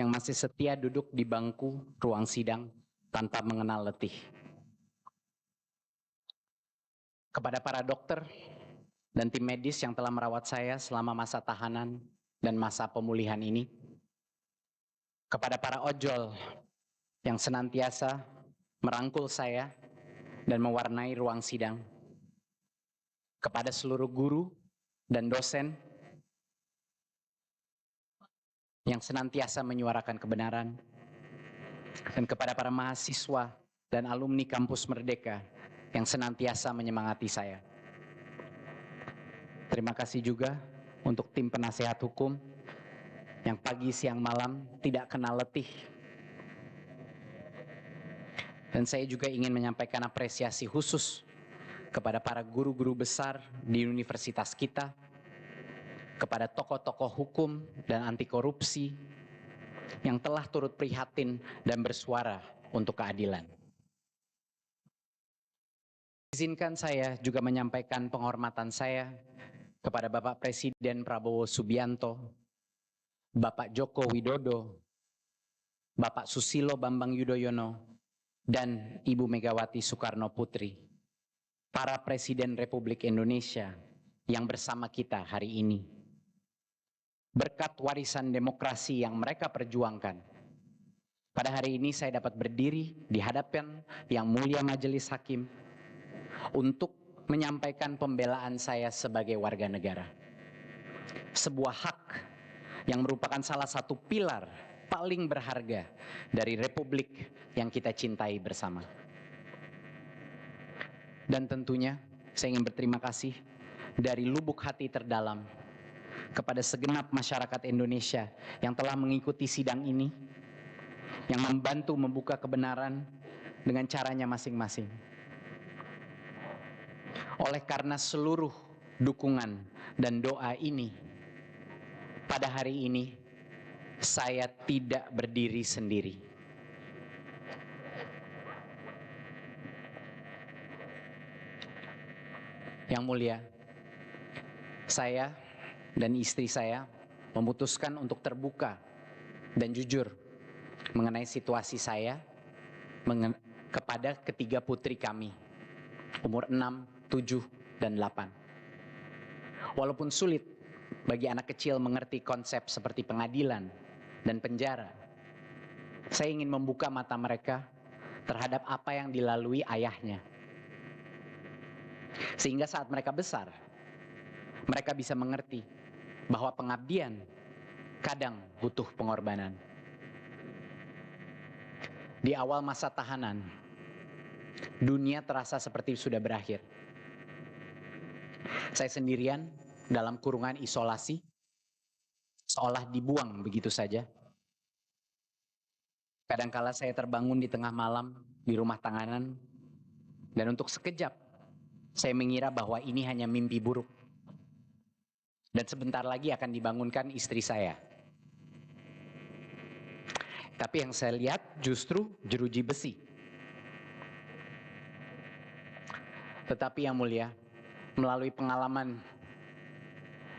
yang masih setia duduk di bangku ruang sidang tanpa mengenal letih. Kepada para dokter dan tim medis yang telah merawat saya selama masa tahanan dan masa pemulihan ini. Kepada para ojol yang senantiasa merangkul saya dan mewarnai ruang sidang. Kepada seluruh guru dan dosen yang senantiasa menyuarakan kebenaran. Dan kepada para mahasiswa dan alumni kampus Merdeka yang senantiasa menyemangati saya. Terima kasih juga untuk tim penasehat hukum yang pagi, siang, malam tidak kenal letih. Dan saya juga ingin menyampaikan apresiasi khusus kepada para guru-guru besar di universitas kita, kepada tokoh-tokoh hukum dan anti korupsi yang telah turut prihatin dan bersuara untuk keadilan. Izinkan saya juga menyampaikan penghormatan saya kepada Bapak Presiden Prabowo Subianto, Bapak Joko Widodo, Bapak Susilo Bambang Yudhoyono, dan Ibu Megawati Soekarno Putri, para Presiden Republik Indonesia yang bersama kita hari ini. Berkat warisan demokrasi yang mereka perjuangkan, pada hari ini saya dapat berdiri di hadapan Yang Mulia Majelis Hakim untuk menyampaikan pembelaan saya sebagai warga negara. Sebuah hak yang merupakan salah satu pilar paling berharga dari republik yang kita cintai bersama. Dan tentunya saya ingin berterima kasih dari lubuk hati terdalam kepada segenap masyarakat Indonesia yang telah mengikuti sidang ini, yang membantu membuka kebenaran dengan caranya masing-masing. Oleh karena seluruh dukungan dan doa ini, pada hari ini saya tidak berdiri sendiri. Yang mulia, saya dan istri saya memutuskan untuk terbuka dan jujur mengenai situasi saya kepada ketiga putri kami, umur 6, 7, dan 8. Walaupun sulit bagi anak kecil mengerti konsep seperti pengadilan dan penjara, saya ingin membuka mata mereka terhadap apa yang dilalui ayahnya. Sehingga saat mereka besar, mereka bisa mengerti bahwa pengabdian kadang butuh pengorbanan. Di awal masa tahanan, dunia terasa seperti sudah berakhir. Saya sendirian dalam kurungan isolasi, seolah dibuang begitu saja. Kadangkala saya terbangun di tengah malam di rumah tahanan, dan untuk sekejap saya mengira bahwa ini hanya mimpi buruk. Dan sebentar lagi akan dibangunkan istri saya. Tapi yang saya lihat justru jeruji besi. Tetapi yang mulia, melalui pengalaman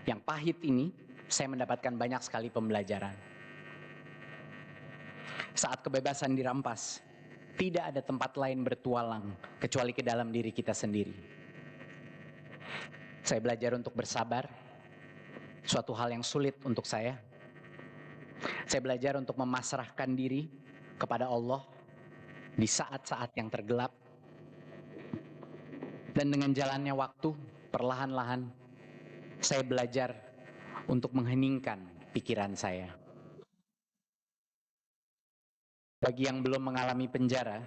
yang pahit ini, saya mendapatkan banyak sekali pembelajaran. Saat kebebasan dirampas, tidak ada tempat lain bertualang kecuali ke dalam diri kita sendiri. Saya belajar untuk bersabar, suatu hal yang sulit untuk saya. Saya belajar untuk memasrahkan diri kepada Allah di saat-saat yang tergelap. Dan dengan jalannya waktu, perlahan-lahan, saya belajar untuk mengheningkan pikiran saya. Bagi yang belum mengalami penjara,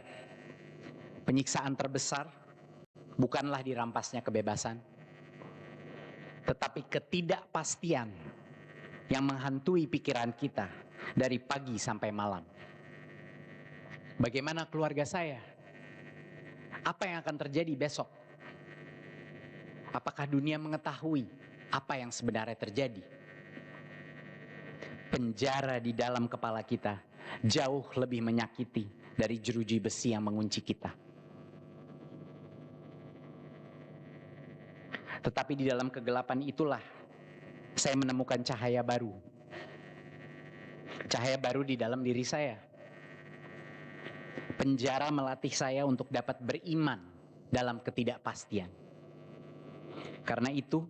penyiksaan terbesar bukanlah dirampasnya kebebasan, tetapi ketidakpastian yang menghantui pikiran kita dari pagi sampai malam. Bagaimana keluarga saya? Apa yang akan terjadi besok? Apakah dunia mengetahui apa yang sebenarnya terjadi? Penjara di dalam kepala kita jauh lebih menyakiti dari jeruji besi yang mengunci kita. Tetapi di dalam kegelapan itulah saya menemukan cahaya baru. Cahaya baru di dalam diri saya. Penjara melatih saya untuk dapat beriman dalam ketidakpastian. Karena itu,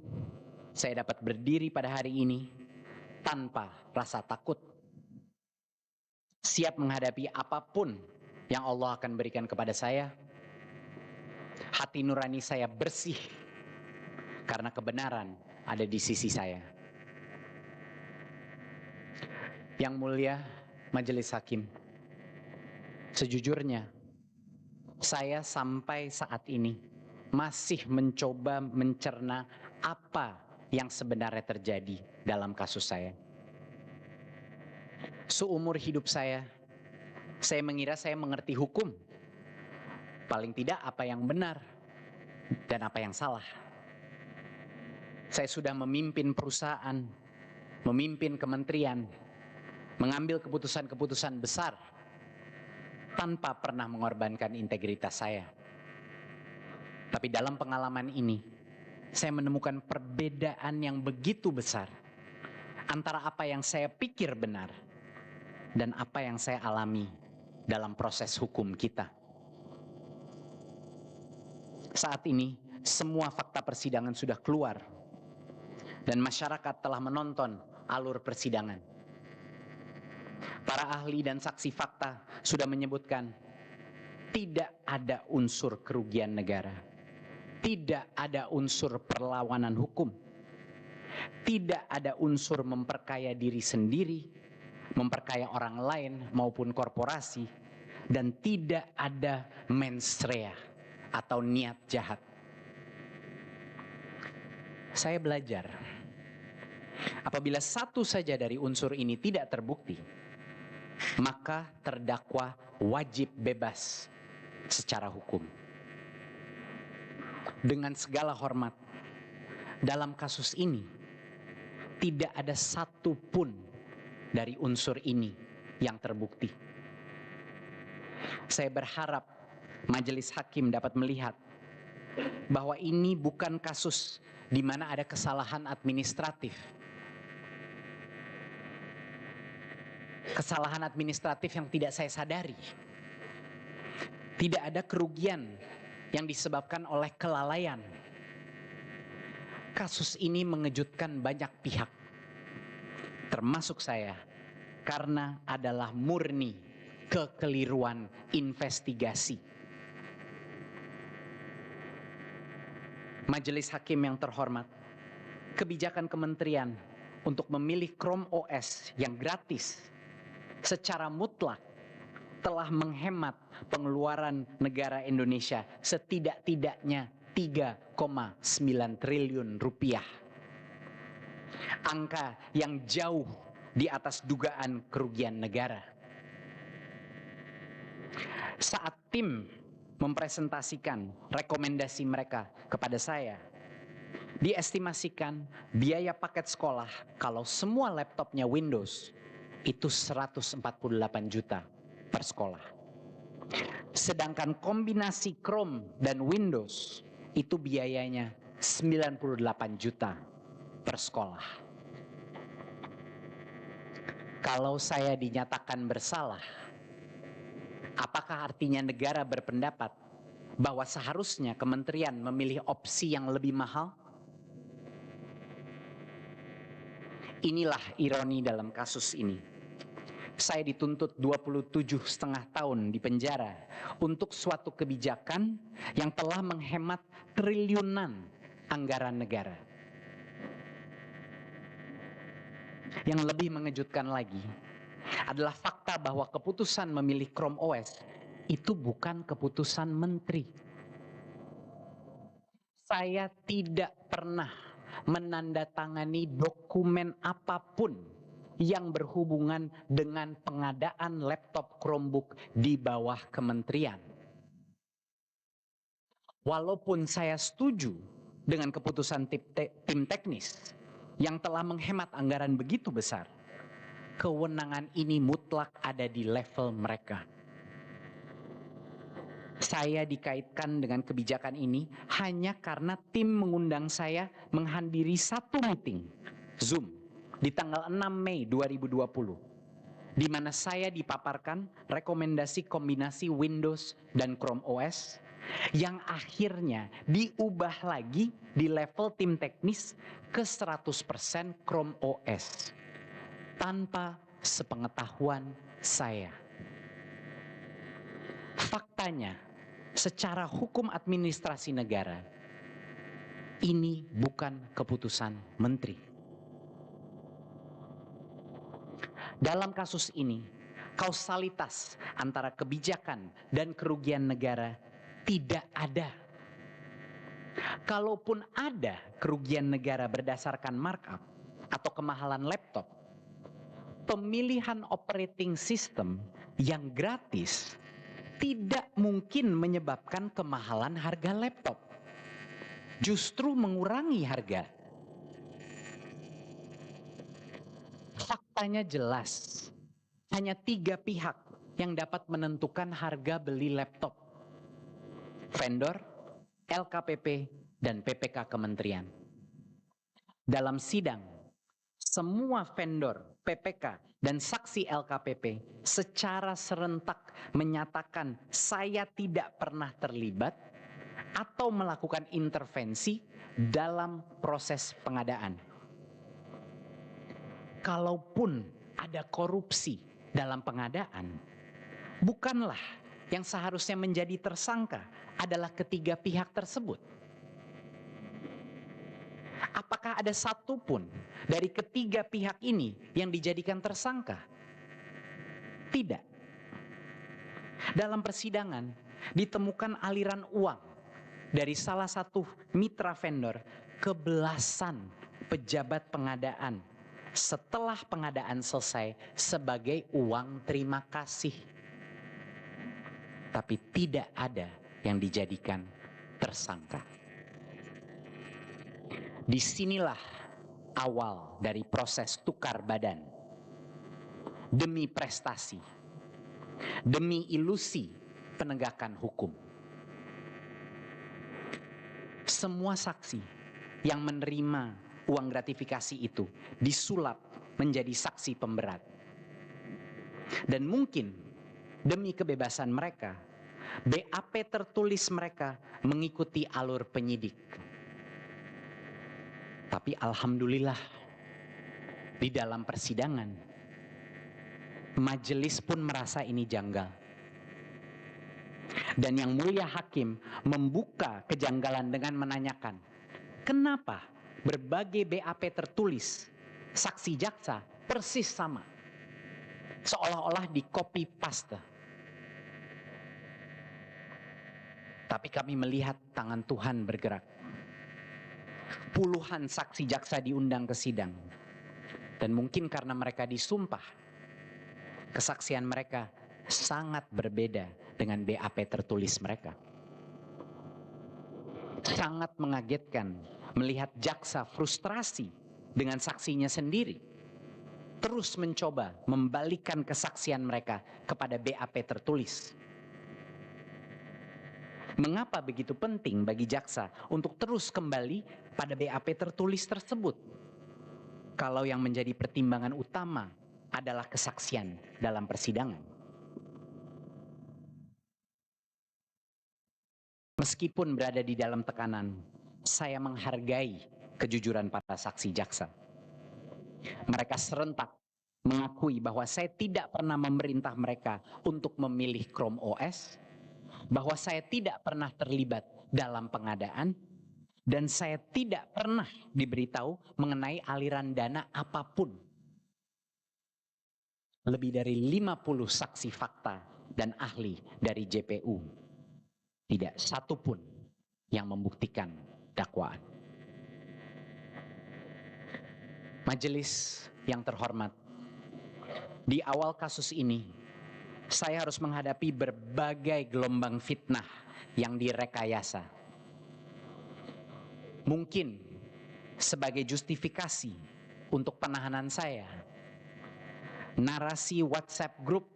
saya dapat berdiri pada hari ini tanpa rasa takut. Siap menghadapi apapun yang Allah akan berikan kepada saya. Hati nurani saya bersih karena kebenaran ada di sisi saya. Yang mulia Majelis Hakim, sejujurnya saya sampai saat ini masih mencoba mencerna apa yang sebenarnya terjadi dalam kasus saya. Seumur hidup saya mengira saya mengerti hukum. Paling tidak apa yang benar dan apa yang salah. Saya sudah memimpin perusahaan, memimpin kementerian, mengambil keputusan-keputusan besar tanpa pernah mengorbankan integritas saya. Tapi dalam pengalaman ini, saya menemukan perbedaan yang begitu besar antara apa yang saya pikir benar dan apa yang saya alami dalam proses hukum kita. Saat ini, semua fakta persidangan sudah keluar dan masyarakat telah menonton alur persidangan. Para ahli dan saksi fakta sudah menyebutkan tidak ada unsur kerugian negara, tidak ada unsur perlawanan hukum, tidak ada unsur memperkaya diri sendiri, memperkaya orang lain maupun korporasi, dan tidak ada mens rea atau niat jahat. Saya belajar, apabila satu saja dari unsur ini tidak terbukti, maka terdakwa wajib bebas secara hukum. Dengan segala hormat, dalam kasus ini tidak ada satupun dari unsur ini yang terbukti. Saya berharap Majelis Hakim dapat melihat bahwa ini bukan kasus di mana ada kesalahan administratif. Kesalahan administratif yang tidak saya sadari. Tidak ada kerugian yang disebabkan oleh kelalaian. Kasus ini mengejutkan banyak pihak, termasuk saya, karena adalah murni kekeliruan investigasi. Majelis Hakim yang terhormat, kebijakan kementerian untuk memilih Chrome OS yang gratis secara mutlak telah menghemat pengeluaran negara Indonesia setidak-tidaknya 3,9 triliun rupiah. Angka yang jauh di atas dugaan kerugian negara. Saat tim mempresentasikan rekomendasi mereka kepada saya, diestimasikan biaya paket sekolah kalau semua laptopnya Windows itu 148 juta per sekolah. Sedangkan kombinasi Chrome dan Windows itu biayanya 98 juta per sekolah. Kalau saya dinyatakan bersalah, apakah artinya negara berpendapat bahwa seharusnya kementerian memilih opsi yang lebih mahal? Inilah ironi dalam kasus ini. Saya dituntut 27,5 tahun di penjara untuk suatu kebijakan yang telah menghemat triliunan anggaran negara. Yang lebih mengejutkan lagi adalah fakta bahwa keputusan memilih Chrome OS itu bukan keputusan menteri. Saya tidak pernah menandatangani dokumen apapun yang berhubungan dengan pengadaan laptop Chromebook di bawah kementerian. Walaupun saya setuju dengan keputusan tim teknis yang telah menghemat anggaran begitu besar, kewenangan ini mutlak ada di level mereka. Saya dikaitkan dengan kebijakan ini hanya karena tim mengundang saya menghadiri satu meeting Zoom di tanggal 6 Mei 2020 di mana saya dipaparkan rekomendasi kombinasi Windows dan Chrome OS yang akhirnya diubah lagi di level tim teknis ke 100% Chrome OS tanpa sepengetahuan saya. Faktanya, secara hukum administrasi negara, ini bukan keputusan menteri. Dalam kasus ini, kausalitas antara kebijakan dan kerugian negara tidak ada. Kalaupun ada kerugian negara berdasarkan markup atau kemahalan laptop, pemilihan operating system yang gratis tidak mungkin menyebabkan kemahalan harga laptop. Justru mengurangi harga. Faktanya jelas, hanya 3 pihak yang dapat menentukan harga beli laptop. Vendor, LKPP, dan PPK Kementerian. Dalam sidang, semua vendor, PPK, dan saksi LKPP secara serentak menyatakan saya tidak pernah terlibat atau melakukan intervensi dalam proses pengadaan. Kalaupun ada korupsi dalam pengadaan, bukanlah yang seharusnya menjadi tersangka adalah ketiga pihak tersebut. Apakah ada satupun dari ketiga pihak ini yang dijadikan tersangka? Tidak. Dalam persidangan ditemukan aliran uang dari salah satu mitra vendor ke belasan pejabat pengadaan setelah pengadaan selesai sebagai uang terima kasih. Tapi tidak ada yang dijadikan tersangka. Disinilah awal dari proses tukar badan. Demi prestasi, demi ilusi penegakan hukum. Semua saksi yang menerima uang gratifikasi itu disulap menjadi saksi pemberat. Dan mungkin demi kebebasan mereka, BAP tertulis mereka mengikuti alur penyidik. Tapi alhamdulillah, di dalam persidangan, majelis pun merasa ini janggal. Dan yang mulia hakim membuka kejanggalan dengan menanyakan, kenapa berbagai BAP tertulis saksi jaksa persis sama, seolah-olah di copy paste. Tapi kami melihat tangan Tuhan bergerak. Puluhan saksi jaksa diundang ke sidang, dan mungkin karena mereka disumpah, kesaksian mereka sangat berbeda dengan BAP tertulis mereka. Sangat mengagetkan melihat jaksa frustrasi dengan saksinya sendiri, terus mencoba membalikkan kesaksian mereka kepada BAP tertulis. Mengapa begitu penting bagi jaksa untuk terus kembali pada BAP tertulis tersebut, kalau yang menjadi pertimbangan utama adalah kesaksian dalam persidangan? Meskipun berada di dalam tekanan, saya menghargai kejujuran para saksi jaksa. Mereka serentak mengakui bahwa saya tidak pernah memerintah mereka untuk memilih Chrome OS, bahwa saya tidak pernah terlibat dalam pengadaan, dan saya tidak pernah diberitahu mengenai aliran dana apapun. Lebih dari 50 saksi fakta dan ahli dari JPU, tidak satupun yang membuktikan dakwaan. Majelis yang terhormat, di awal kasus ini, saya harus menghadapi berbagai gelombang fitnah yang direkayasa. Mungkin sebagai justifikasi untuk penahanan saya, narasi WhatsApp group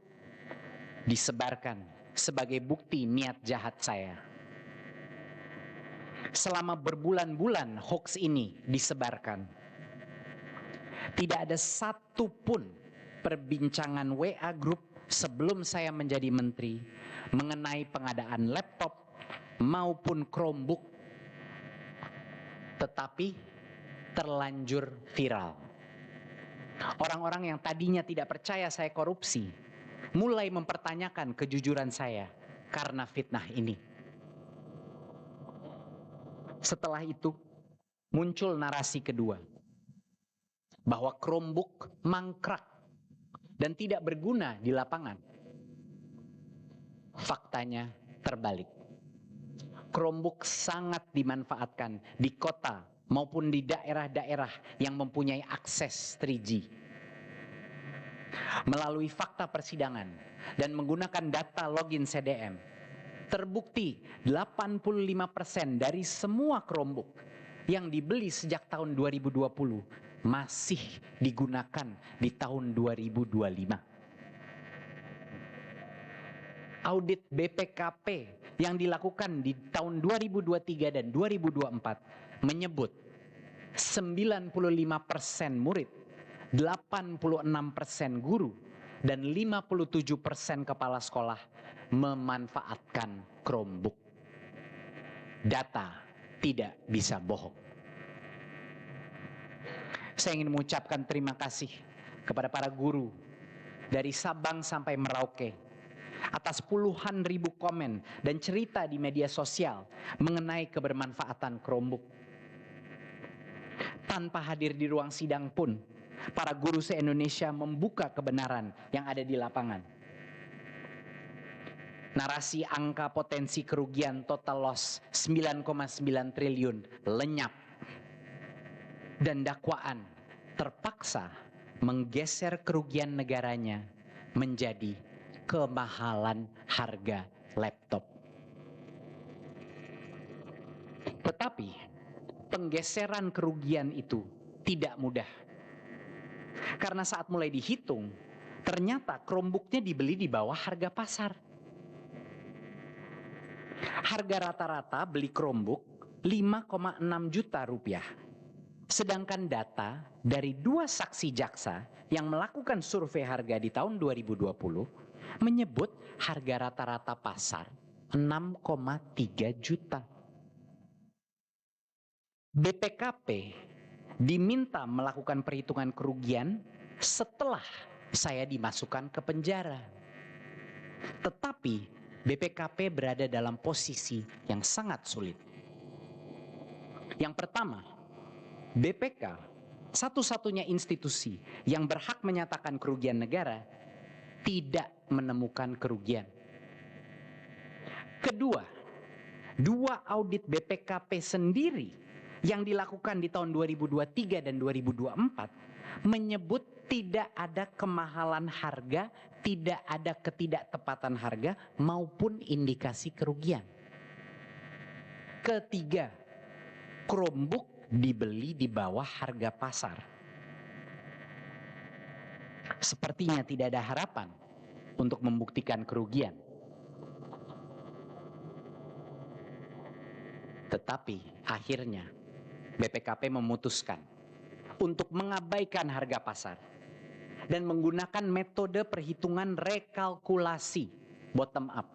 disebarkan sebagai bukti niat jahat saya. Selama berbulan-bulan hoax ini disebarkan, tidak ada satupun perbincangan WA Group sebelum saya menjadi menteri mengenai pengadaan laptop maupun Chromebook, tetapi terlanjur viral. Orang-orang yang tadinya tidak percaya saya korupsi mulai mempertanyakan kejujuran saya karena fitnah ini. Setelah itu muncul narasi kedua, bahwa Chromebook mangkrak dan tidak berguna di lapangan. Faktanya terbalik. Chromebook sangat dimanfaatkan di kota maupun di daerah-daerah yang mempunyai akses 3G. Melalui fakta persidangan dan menggunakan data login CDM, terbukti 85% dari semua Chromebook yang dibeli sejak tahun 2020 masih digunakan di tahun 2025. Audit BPKP yang dilakukan di tahun 2023 dan 2024 menyebut 95% murid, 86% guru, dan 57% kepala sekolah memanfaatkan Chromebook. Data tidak bisa bohong. Saya ingin mengucapkan terima kasih kepada para guru dari Sabang sampai Merauke atas puluhan ribu komen dan cerita di media sosial mengenai kebermanfaatan Chromebook. Tanpa hadir di ruang sidang pun, para guru se-Indonesia membuka kebenaran yang ada di lapangan. Narasi angka potensi kerugian total loss 9,9 triliun lenyap. Dan dakwaan terpaksa menggeser kerugian negaranya menjadi kemahalan harga laptop. Tetapi penggeseran kerugian itu tidak mudah. Karena saat mulai dihitung, ternyata Chromebooknya dibeli di bawah harga pasar. Harga rata-rata beli Chromebook 5,6 juta rupiah. Sedangkan data dari 2 saksi jaksa yang melakukan survei harga di tahun 2020 menyebut harga rata-rata pasar 6,3 juta. BPKP diminta melakukan perhitungan kerugian setelah saya dimasukkan ke penjara. Tetapi BPKP berada dalam posisi yang sangat sulit. Yang pertama, BPK satu-satunya institusi yang berhak menyatakan kerugian negara tidak menemukan kerugian. Kedua, 2 audit BPKP sendiri yang dilakukan di tahun 2023 dan 2024 menyebut tidak ada kemahalan harga, tidak ada ketidaktepatan harga maupun indikasi kerugian. Ketiga, Chromebook dibeli di bawah harga pasar. Sepertinya tidak ada harapan untuk membuktikan kerugian. Tetapi akhirnya BPKP memutuskan untuk mengabaikan harga pasar dan menggunakan metode perhitungan rekalkulasi bottom up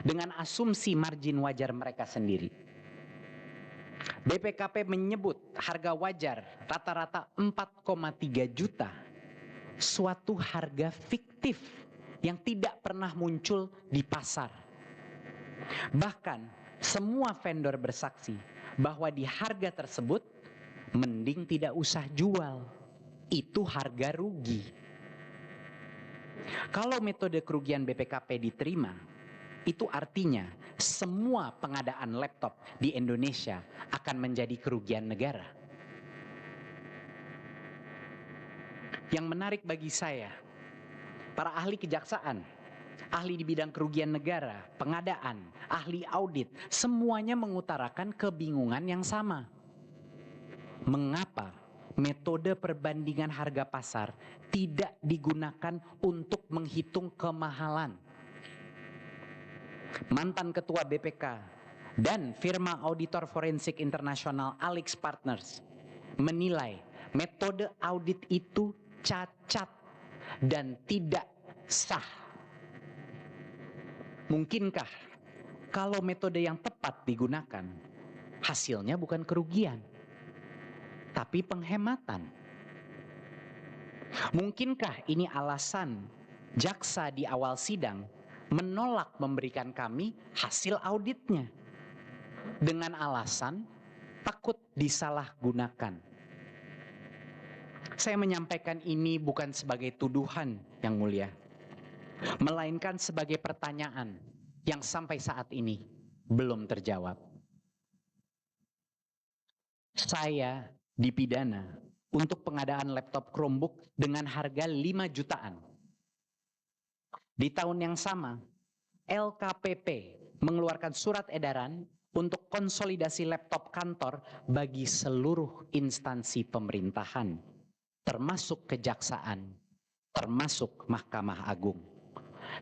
dengan asumsi margin wajar mereka sendiri. BPKP menyebut harga wajar rata-rata 4,3 juta, suatu harga fiktif yang tidak pernah muncul di pasar. Bahkan semua vendor bersaksi bahwa di harga tersebut mending tidak usah jual, itu harga rugi. Kalau metode kerugian BPKP diterima, itu artinya semua pengadaan laptop di Indonesia akan menjadi kerugian negara. Yang menarik bagi saya, para ahli kejaksaan, ahli di bidang kerugian negara, pengadaan, ahli audit, semuanya mengutarakan kebingungan yang sama. Mengapa metode perbandingan harga pasar tidak digunakan untuk menghitung kemahalan? Mantan Ketua BPK dan firma auditor forensik internasional AlixPartners menilai metode audit itu cacat dan tidak sah. Mungkinkah kalau metode yang tepat digunakan, hasilnya bukan kerugian, tapi penghematan? Mungkinkah ini alasan jaksa di awal sidang menolak memberikan kami hasil auditnya dengan alasan takut disalahgunakan? Saya menyampaikan ini bukan sebagai tuduhan, Yang Mulia, melainkan sebagai pertanyaan yang sampai saat ini belum terjawab. Saya dipidana untuk pengadaan laptop Chromebook dengan harga 5 jutaan. Di tahun yang sama, LKPP mengeluarkan surat edaran untuk konsolidasi laptop kantor bagi seluruh instansi pemerintahan, termasuk kejaksaan, termasuk Mahkamah Agung,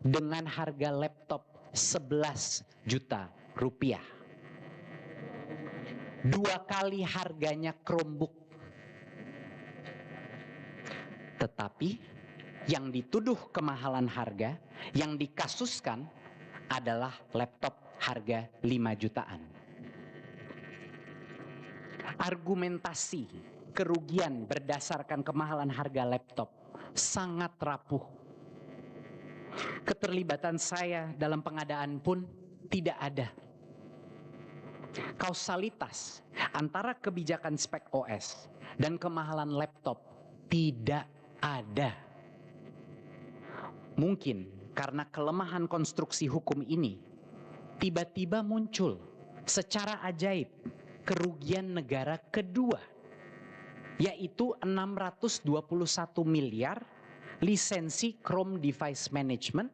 dengan harga laptop 11 juta rupiah. 2 kali harganya Chromebook. Tetapi yang dituduh kemahalan harga, yang dikasuskan adalah laptop harga 5 jutaan. Argumentasi kerugian berdasarkan kemahalan harga laptop sangat rapuh. Keterlibatan saya dalam pengadaan pun tidak ada. Kausalitas antara kebijakan spek OS dan kemahalan laptop tidak ada. Mungkin karena kelemahan konstruksi hukum ini, tiba-tiba muncul secara ajaib kerugian negara kedua, yaitu 621 miliar lisensi Chrome Device Management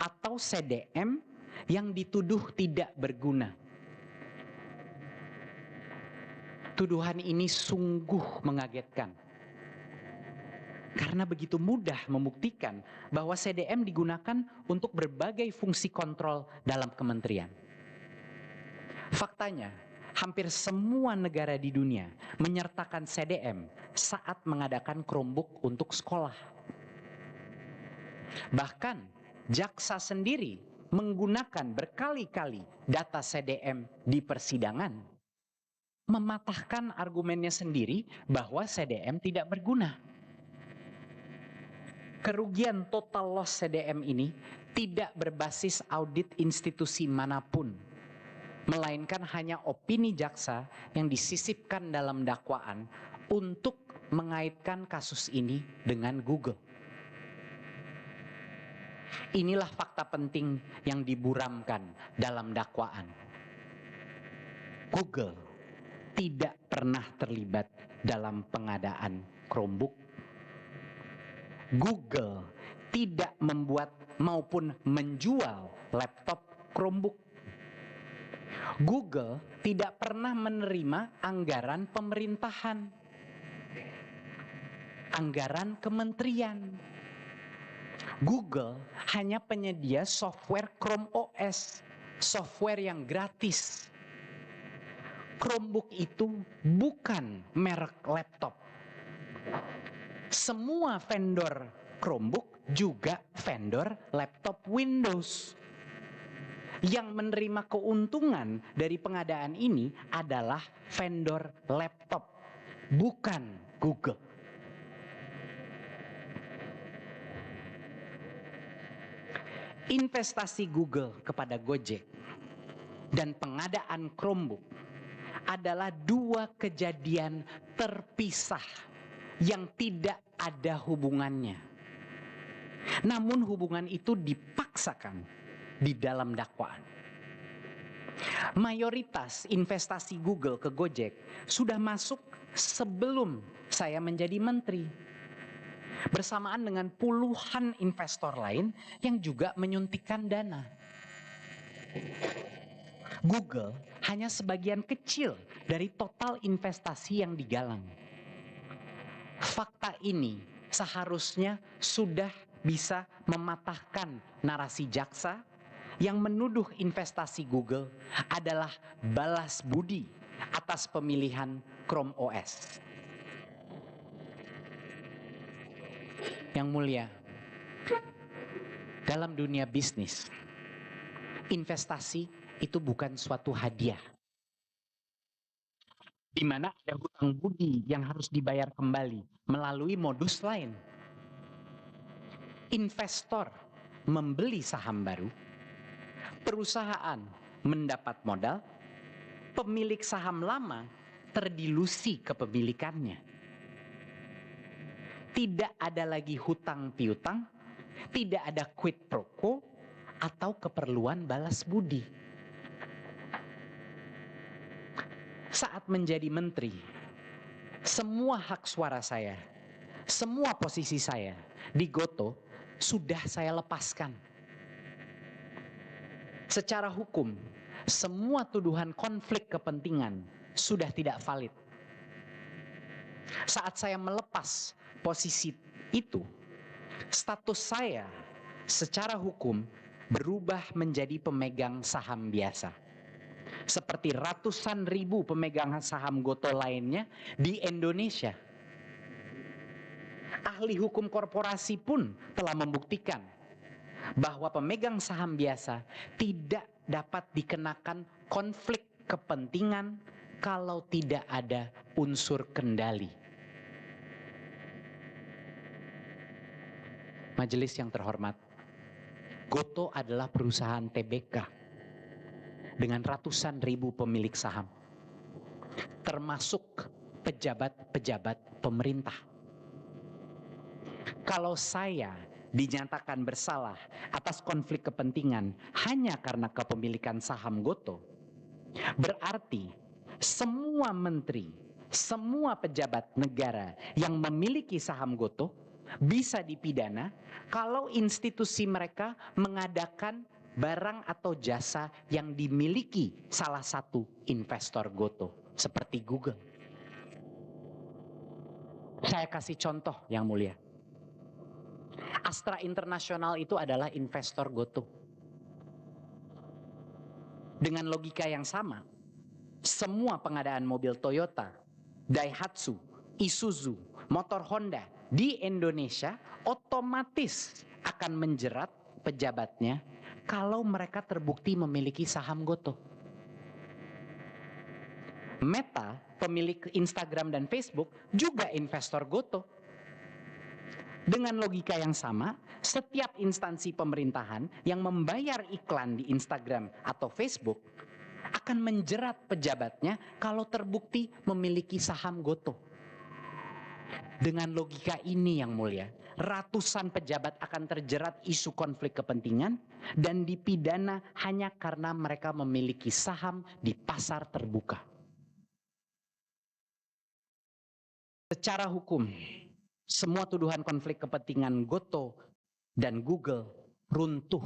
atau CDM yang dituduh tidak berguna. Tuduhan ini sungguh mengagetkan. Karena begitu mudah membuktikan bahwa CDM digunakan untuk berbagai fungsi kontrol dalam kementerian. Faktanya, hampir semua negara di dunia menyertakan CDM saat mengadakan Chromebook untuk sekolah. Bahkan, jaksa sendiri menggunakan berkali-kali data CDM di persidangan, mematahkan argumennya sendiri bahwa CDM tidak berguna. Kerugian total loss CDM ini tidak berbasis audit institusi manapun, melainkan hanya opini jaksa yang disisipkan dalam dakwaan untuk mengaitkan kasus ini dengan Google. Inilah fakta penting yang diburamkan dalam dakwaan. Google tidak pernah terlibat dalam pengadaan Chromebook. Google tidak membuat maupun menjual laptop Chromebook. Google tidak pernah menerima anggaran pemerintahan, anggaran kementerian. Google hanya penyedia software Chrome OS, software yang gratis. Chromebook itu bukan merek laptop. Semua vendor Chromebook juga vendor laptop Windows. Yang menerima keuntungan dari pengadaan ini adalah vendor laptop, bukan Google. Investasi Google kepada Gojek dan pengadaan Chromebook adalah 2 kejadian terpisah yang tidak ada hubungannya. Namun hubungan itu dipaksakan di dalam dakwaan. Mayoritas investasi Google ke Gojek sudah masuk sebelum saya menjadi menteri, bersamaan dengan puluhan investor lain yang juga menyuntikkan dana. Google hanya sebagian kecil dari total investasi yang digalang. Fakta ini seharusnya sudah bisa mematahkan narasi jaksa yang menuduh investasi Google adalah balas budi atas pemilihan Chrome OS. Yang Mulia, Dalam dunia bisnis, investasi itu bukan suatu hadiah, di mana ada hutang budi yang harus dibayar kembali melalui modus lain. Investor membeli saham baru, perusahaan mendapat modal, pemilik saham lama terdilusi kepemilikannya. Tidak ada lagi hutang piutang, tidak ada quid pro quo atau keperluan balas budi. Saat menjadi menteri, semua hak suara saya, semua posisi saya di Gotoh sudah saya lepaskan. Secara hukum, semua tuduhan konflik kepentingan sudah tidak valid. Saat saya melepas posisi itu, status saya secara hukum berubah menjadi pemegang saham biasa. Seperti ratusan ribu pemegang saham Gotoh lainnya di Indonesia. Ahli hukum korporasi pun telah membuktikan bahwa pemegang saham biasa tidak dapat dikenakan konflik kepentingan kalau tidak ada unsur kendali. Majelis yang terhormat, Gotoh adalah perusahaan TBK dengan ratusan ribu pemilik saham, termasuk pejabat-pejabat pemerintah. Kalau saya dinyatakan bersalah atas konflik kepentingan hanya karena kepemilikan saham Gotoh, berarti semua menteri, semua pejabat negara yang memiliki saham Gotoh bisa dipidana kalau institusi mereka mengadakan barang atau jasa yang dimiliki salah satu investor Gotoh, seperti Google. Saya kasih contoh yang mulia. Astra International itu adalah investor Gotoh. Dengan logika yang sama, semua pengadaan mobil Toyota, Daihatsu, Isuzu, motor Honda di Indonesia otomatis akan menjerat pejabatnya kalau mereka terbukti memiliki saham Gotoh. Meta, pemilik Instagram dan Facebook, juga investor Gotoh. Dengan logika yang sama, setiap instansi pemerintahan yang membayar iklan di Instagram atau Facebook akan menjerat pejabatnya kalau terbukti memiliki saham Gotoh. Dengan logika ini yang mulia, ratusan pejabat akan terjerat isu konflik kepentingan dan dipidana hanya karena mereka memiliki saham di pasar terbuka. Secara hukum, semua tuduhan konflik kepentingan Gotoh dan Google runtuh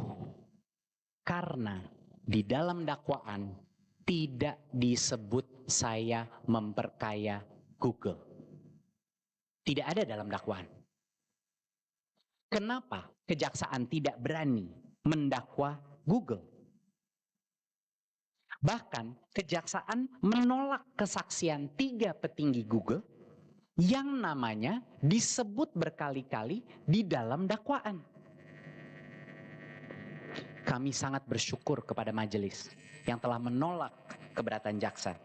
karena di dalam dakwaan tidak disebut saya memperkaya Google. Tidak ada dalam dakwaan. Kenapa kejaksaan tidak berani mendakwa Google? Bahkan kejaksaan menolak kesaksian 3 petinggi Google yang namanya disebut berkali-kali di dalam dakwaan. Kami sangat bersyukur kepada majelis yang telah menolak keberatan jaksa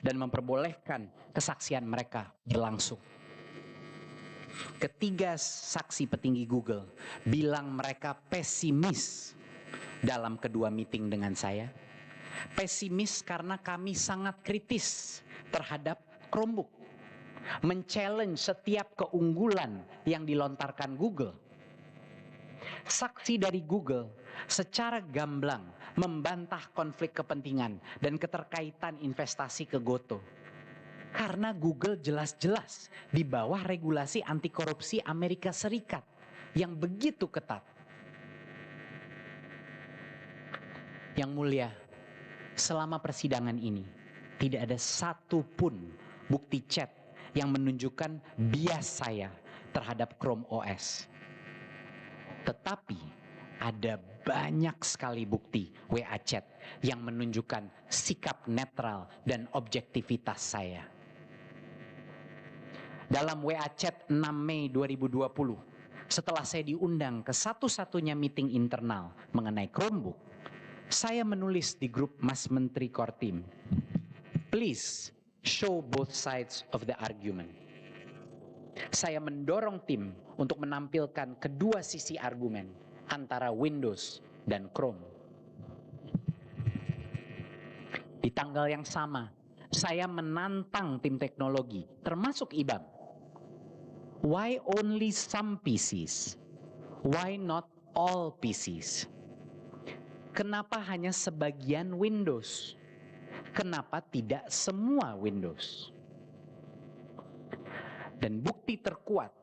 dan memperbolehkan kesaksian mereka berlangsung. Ketiga saksi petinggi Google bilang mereka pesimis dalam kedua meeting dengan saya. Pesimis karena kami sangat kritis terhadap Chromebook, men-challenge setiap keunggulan yang dilontarkan Google. Saksi dari Google secara gamblang membantah konflik kepentingan dan keterkaitan investasi ke Gotoh. Karena Google jelas-jelas di bawah regulasi anti korupsi Amerika Serikat yang begitu ketat. Yang mulia, selama persidangan ini tidak ada satupun bukti chat yang menunjukkan bias saya terhadap Chrome OS. Tetapi ada banyak sekali bukti WA chat yang menunjukkan sikap netral dan objektivitas saya. Dalam WA chat 6 Mei 2020, setelah saya diundang ke satu-satunya meeting internal mengenai Chromebook, saya menulis di grup Mas Menteri Kortim, please show both sides of the argument. Saya mendorong tim untuk menampilkan kedua sisi argumen antara Windows dan Chrome. Di tanggal yang sama, saya menantang tim teknologi, termasuk IBAM. Why only some PCs? Why not all PCs? Kenapa hanya sebagian Windows? Kenapa tidak semua Windows? Dan bukti terkuat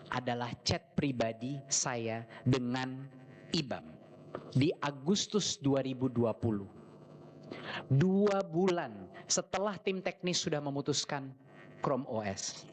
adalah chat pribadi saya dengan IBAM di Agustus 2020. 2 bulan setelah tim teknis sudah memutuskan Chrome OS.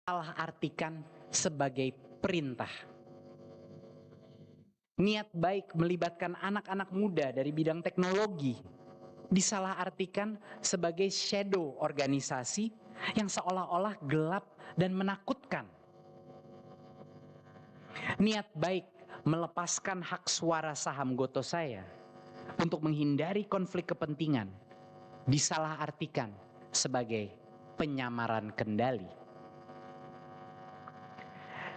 salah artikan sebagai perintah. Niat baik melibatkan anak-anak muda dari bidang teknologi disalahartikan sebagai shadow organisasi yang seolah-olah gelap dan menakutkan. Niat baik melepaskan hak suara saham Gotoh saya untuk menghindari konflik kepentingan disalahartikan sebagai penyamaran kendali.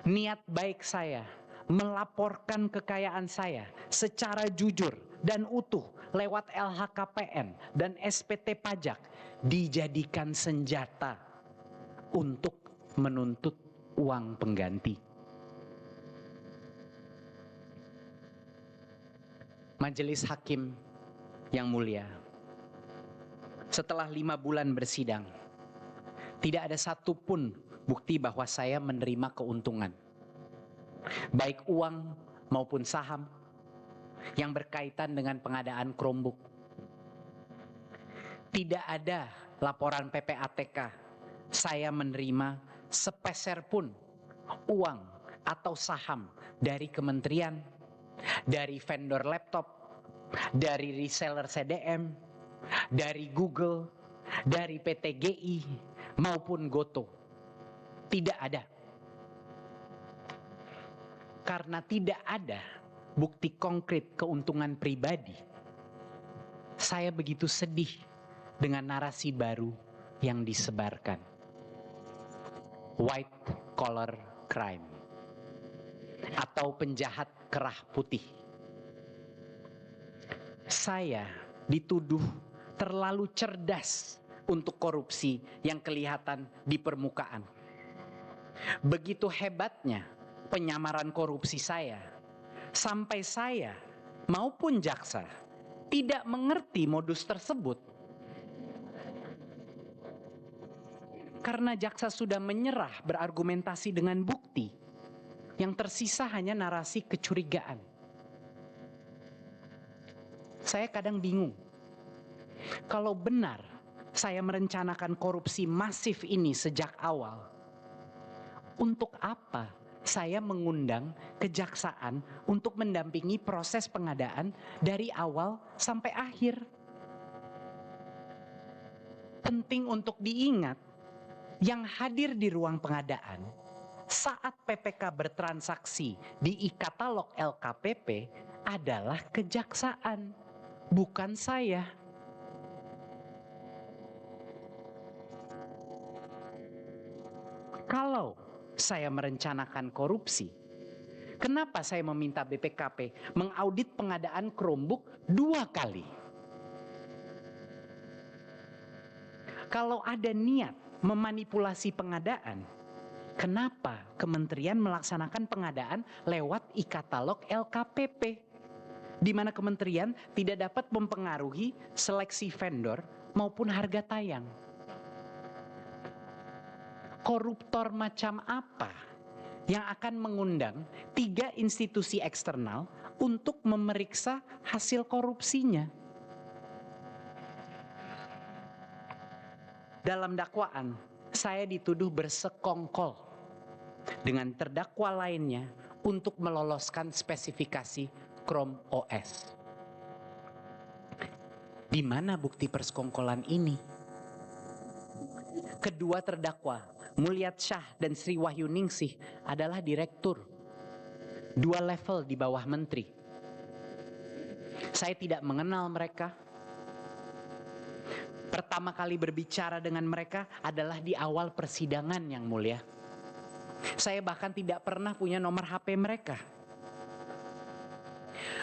Niat baik saya melaporkan kekayaan saya secara jujur dan utuh lewat LHKPN dan SPT pajak dijadikan senjata untuk menuntut uang pengganti. Majelis Hakim yang mulia, setelah 5 bulan bersidang, tidak ada satupun bukti bahwa saya menerima keuntungan, baik uang maupun saham, yang berkaitan dengan pengadaan Chromebook. Tidak ada laporan PPATK saya menerima sepeser pun uang atau saham dari kementerian, dari vendor laptop, dari reseller CDM, dari Google, dari PT GI maupun Gotoh. Tidak ada. Karena tidak ada bukti konkret keuntungan pribadi, saya begitu sedih dengan narasi baru yang disebarkan. White collar crime atau penjahat kerah putih. Saya dituduh terlalu cerdas untuk korupsi yang kelihatan di permukaan. Begitu hebatnya penyamaran korupsi saya, sampai saya maupun jaksa tidak mengerti modus tersebut. Karena jaksa sudah menyerah berargumentasi dengan bukti, yang tersisa hanya narasi kecurigaan. Saya kadang bingung, kalau benar saya merencanakan korupsi masif ini sejak awal, untuk apa saya mengundang kejaksaan untuk mendampingi proses pengadaan dari awal sampai akhir? Penting untuk diingat, yang hadir di ruang pengadaan saat PPK bertransaksi di e-katalog LKPP adalah kejaksaan, bukan saya. Kalau saya merencanakan korupsi, kenapa saya meminta BPKP mengaudit pengadaan Chromebook 2 kali? Kalau ada niat memanipulasi pengadaan, kenapa kementerian melaksanakan pengadaan lewat e-katalog LKPP, di mana kementerian tidak dapat mempengaruhi seleksi vendor maupun harga tayang? Koruptor macam apa yang akan mengundang 3 institusi eksternal untuk memeriksa hasil korupsinya? Dalam dakwaan, saya dituduh bersekongkol dengan terdakwa lainnya untuk meloloskan spesifikasi Chrome OS. Di mana bukti persekongkolan ini? Kedua terdakwa, Mulyad Shah dan Sri Wahyuningsih, adalah direktur, 2 level di bawah menteri. Saya tidak mengenal mereka. Pertama kali berbicara dengan mereka adalah di awal persidangan, Yang Mulia. Saya bahkan tidak pernah punya nomor HP mereka.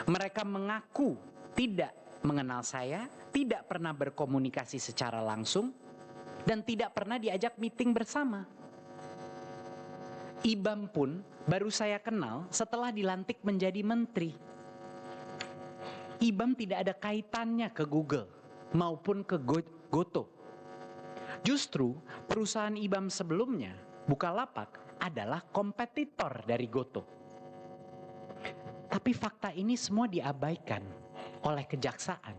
Mereka mengaku tidak mengenal saya, tidak pernah berkomunikasi secara langsung, dan tidak pernah diajak meeting bersama. IBAM pun baru saya kenal setelah dilantik menjadi menteri. IBAM tidak ada kaitannya ke Google maupun ke Gotoh. Justru perusahaan IBAM sebelumnya, Bukalapak, adalah kompetitor dari Gotoh. Tapi fakta ini semua diabaikan oleh kejaksaan.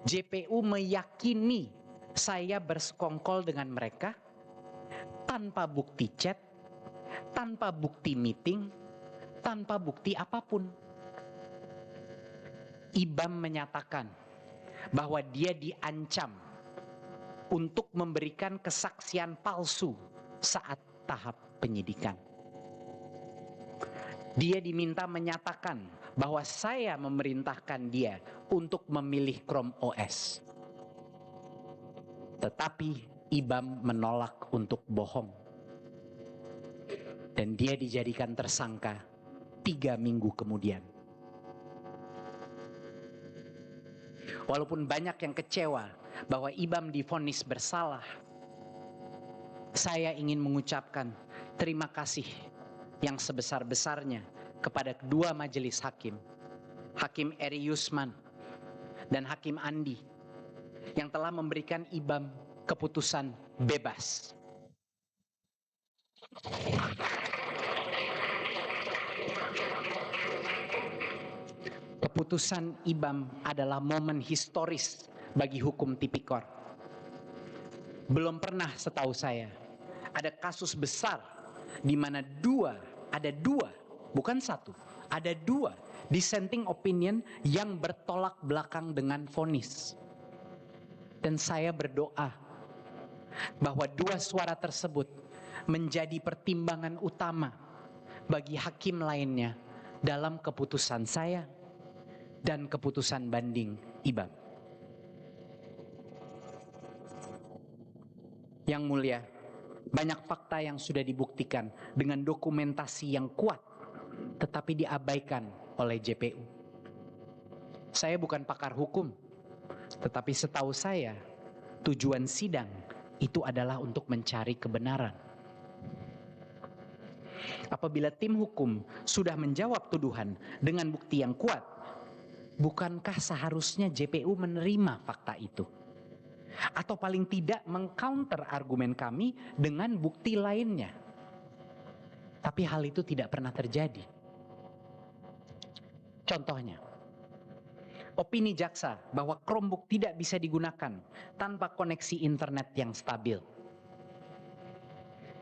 JPU meyakini saya bersekongkol dengan mereka tanpa bukti chat, tanpa bukti meeting, tanpa bukti apapun. IBAM menyatakan bahwa dia diancam untuk memberikan kesaksian palsu saat tahap penyidikan. Dia diminta menyatakan bahwa saya memerintahkan dia untuk memilih Chrome OS. Tetapi IBAM menolak untuk bohong. Dan dia dijadikan tersangka 3 minggu kemudian. Walaupun banyak yang kecewa bahwa IBAM divonis bersalah, saya ingin mengucapkan terima kasih yang sebesar-besarnya kepada kedua majelis hakim, Hakim Eri Yusman dan Hakim Andi, yang telah memberikan IBAM keputusan bebas. Keputusan IBAM adalah momen historis bagi hukum tipikor. Belum pernah setahu saya ada kasus besar di mana ada dua, bukan satu, ada dua dissenting opinion yang bertolak belakang dengan vonis. Dan saya berdoa bahwa dua suara tersebut menjadi pertimbangan utama bagi hakim lainnya dalam keputusan saya dan keputusan banding IBAM. Yang mulia, banyak fakta yang sudah dibuktikan dengan dokumentasi yang kuat, tetapi diabaikan oleh JPU. Saya bukan pakar hukum, tetapi setahu saya, tujuan sidang itu adalah untuk mencari kebenaran. Apabila tim hukum sudah menjawab tuduhan dengan bukti yang kuat, bukankah seharusnya JPU menerima fakta itu? Atau paling tidak mengcounter argumen kami dengan bukti lainnya. Tapi hal itu tidak pernah terjadi. Contohnya, opini jaksa bahwa Chromebook tidak bisa digunakan tanpa koneksi internet yang stabil.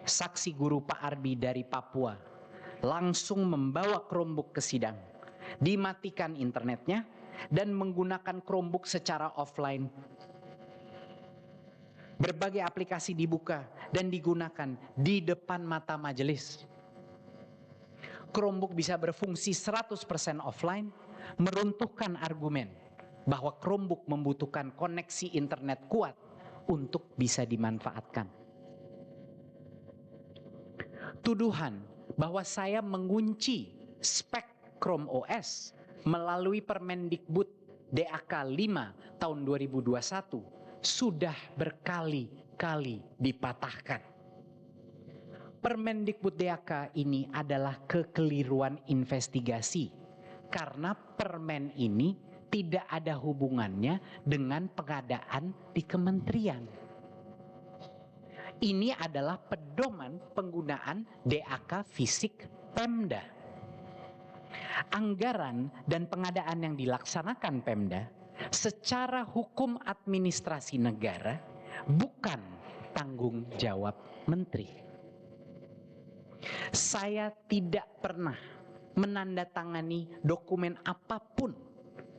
Saksi guru Pak Arbi dari Papua langsung membawa Chromebook ke sidang, dimatikan internetnya, dan menggunakan Chromebook secara offline. Berbagai aplikasi dibuka dan digunakan di depan mata majelis. Chromebook bisa berfungsi 100% offline, meruntuhkan argumen bahwa Chromebook membutuhkan koneksi internet kuat untuk bisa dimanfaatkan. Tuduhan bahwa saya mengunci spek Chrome OS melalui Permendikbud DAK 5 tahun 2021 sudah berkali-kali dipatahkan. Permendikbud DAK ini adalah kekeliruan investigasi karena permen ini tidak ada hubungannya dengan pengadaan di kementerian. Ini adalah pedoman penggunaan DAK fisik Pemda. Anggaran dan pengadaan yang dilaksanakan Pemda secara hukum administrasi negara bukan tanggung jawab menteri. Saya tidak pernah menandatangani dokumen apapun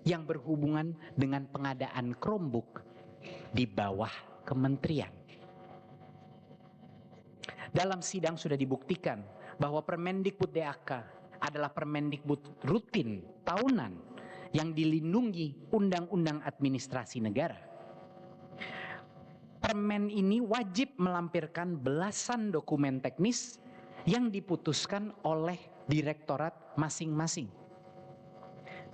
yang berhubungan dengan pengadaan Chromebook di bawah kementerian. Dalam sidang sudah dibuktikan bahwa Permendikbud DAK adalah Permendikbud rutin tahunan yang dilindungi Undang-Undang Administrasi Negara. Permen ini wajib melampirkan belasan dokumen teknis yang diputuskan oleh direktorat masing-masing.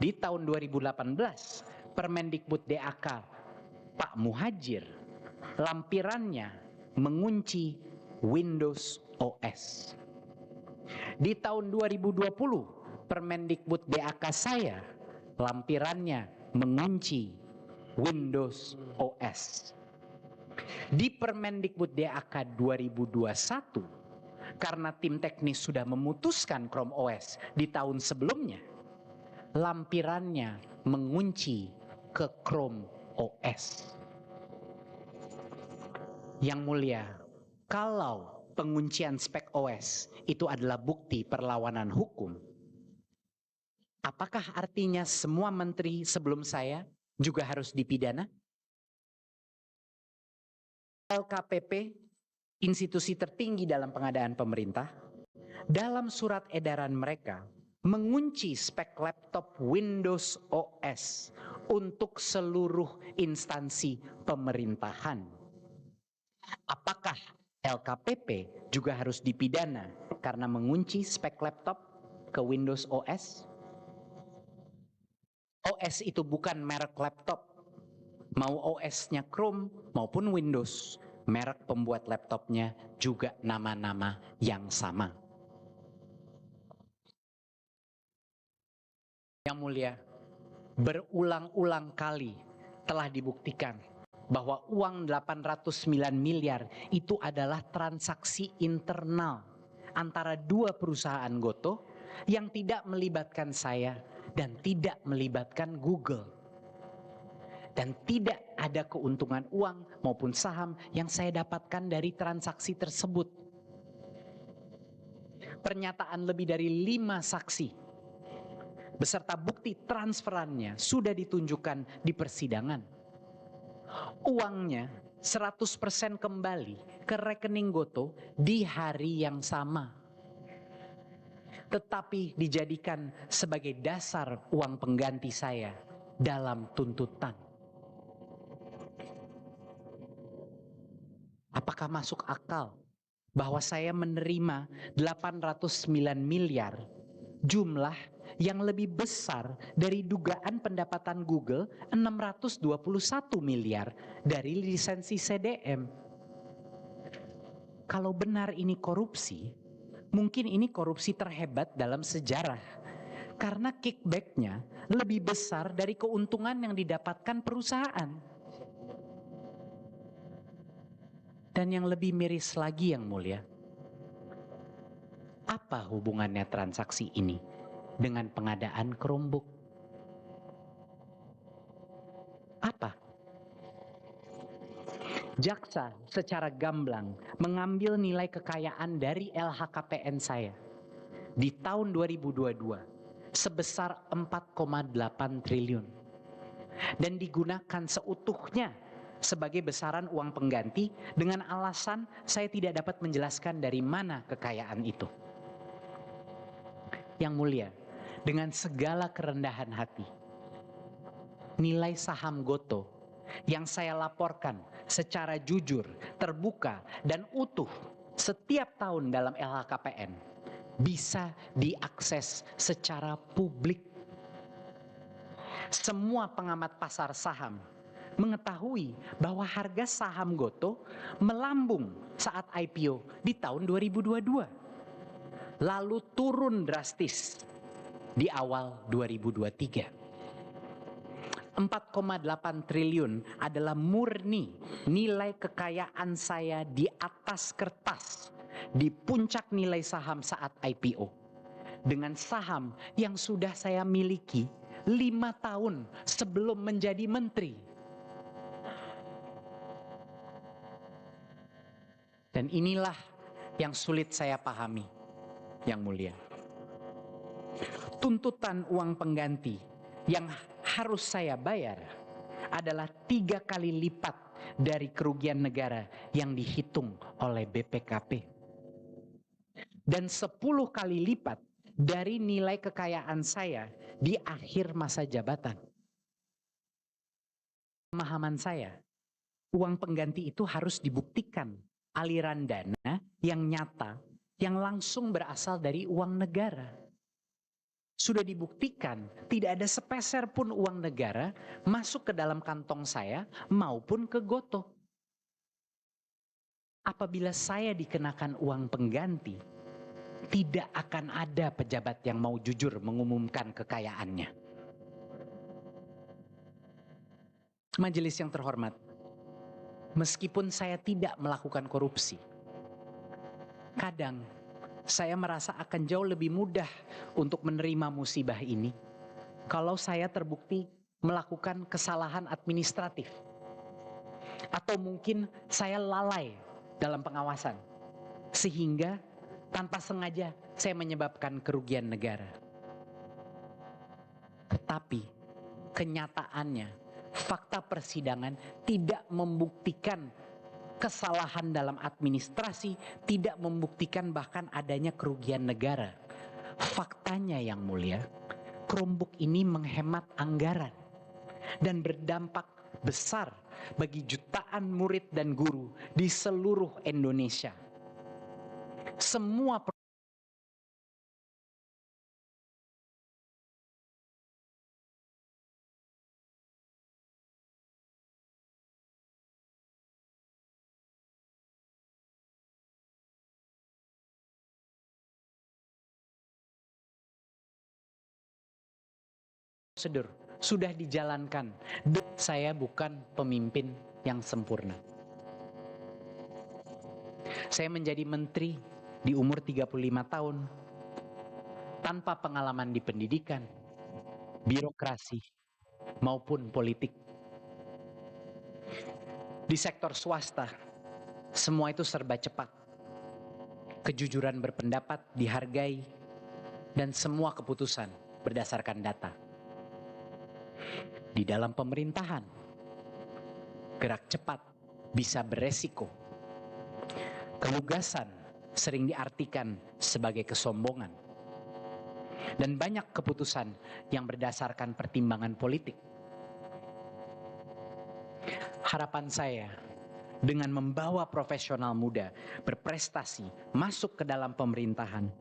Di tahun 2018, Permendikbud DAK Pak Muhajir, lampirannya mengunci Windows OS. Di tahun 2020, Permendikbud DAK saya, lampirannya mengunci Windows OS. Di Permendikbud DAK 2021, karena tim teknis sudah memutuskan Chrome OS di tahun sebelumnya, lampirannya mengunci ke Chrome OS. Yang mulia, kalau penguncian spek OS itu adalah bukti perlawanan hukum, apakah artinya semua menteri sebelum saya juga harus dipidana? LKPP, institusi tertinggi dalam pengadaan pemerintah, dalam surat edaran mereka mengunci spek laptop Windows OS untuk seluruh instansi pemerintahan. Apakah LKPP juga harus dipidana karena mengunci spek laptop ke Windows OS? OS itu bukan merek laptop. Mau OS-nya Chrome maupun Windows, merek pembuat laptopnya juga nama-nama yang sama. Yang mulia, berulang-ulang kali telah dibuktikan bahwa uang 809 miliar itu adalah transaksi internal antara dua perusahaan Gotoh yang tidak melibatkan saya dan tidak melibatkan Google. Dan tidak ada keuntungan uang maupun saham yang saya dapatkan dari transaksi tersebut. Pernyataan lebih dari 5 saksi beserta bukti transferannya sudah ditunjukkan di persidangan. Uangnya 100% kembali ke rekening Gotoh di hari yang sama, tetapi dijadikan sebagai dasar uang pengganti saya dalam tuntutan. Apakah masuk akal bahwa saya menerima 809 miliar, jumlah yang lebih besar dari dugaan pendapatan Google 621 miliar dari lisensi CDM? Kalau benar ini korupsi, mungkin ini korupsi terhebat dalam sejarah, karena kickback-nya lebih besar dari keuntungan yang didapatkan perusahaan. Dan yang lebih miris lagi yang mulia, apa hubungannya transaksi ini dengan pengadaan Chromebook? Apa? Jaksa secara gamblang mengambil nilai kekayaan dari LHKPN saya di tahun 2022 sebesar 4,8 triliun dan digunakan seutuhnya sebagai besaran uang pengganti dengan alasan saya tidak dapat menjelaskan dari mana kekayaan itu. Yang mulia, dengan segala kerendahan hati, nilai saham Gotoh yang saya laporkan secara jujur, terbuka, dan utuh setiap tahun dalam LHKPN bisa diakses secara publik. Semua pengamat pasar saham mengetahui bahwa harga saham Gotoh melambung saat IPO di tahun 2022, lalu turun drastis di awal 2023. 4,8 triliun adalah murni nilai kekayaan saya di atas kertas, di puncak nilai saham saat IPO, dengan saham yang sudah saya miliki 5 tahun sebelum menjadi menteri. Dan inilah yang sulit saya pahami, yang mulia. Tuntutan uang pengganti yang harus saya bayar adalah 3 kali lipat dari kerugian negara yang dihitung oleh BPKP. Dan 10 kali lipat dari nilai kekayaan saya di akhir masa jabatan. Pemahaman saya, uang pengganti itu harus dibuktikan aliran dana yang nyata, yang langsung berasal dari uang negara. Sudah dibuktikan tidak ada sepeser pun uang negara masuk ke dalam kantong saya maupun ke Gotoh. Apabila saya dikenakan uang pengganti, tidak akan ada pejabat yang mau jujur mengumumkan kekayaannya. Majelis yang terhormat, meskipun saya tidak melakukan korupsi, kadang saya merasa akan jauh lebih mudah untuk menerima musibah ini kalau saya terbukti melakukan kesalahan administratif. Atau mungkin saya lalai dalam pengawasan. sehingga tanpa sengaja saya menyebabkan kerugian negara. Tetapi kenyataannya, fakta persidangan tidak membuktikan kesalahan dalam administrasi, tidak membuktikan bahkan adanya kerugian negara. Faktanya yang mulia, Chromebook ini menghemat anggaran dan berdampak besar bagi jutaan murid dan guru di seluruh Indonesia. Semua prosedur sudah dijalankan. Saya bukan pemimpin yang sempurna. Saya menjadi menteri di umur 35 tahun tanpa pengalaman di pendidikan, birokrasi, maupun politik. Di sektor swasta, semua itu serba cepat. Kejujuran berpendapat dihargai dan semua keputusan berdasarkan data. Di dalam pemerintahan, gerak cepat bisa beresiko. Kelugasan sering diartikan sebagai kesombongan. Dan banyak keputusan yang berdasarkan pertimbangan politik. Harapan saya dengan membawa profesional muda berprestasi masuk ke dalam pemerintahan,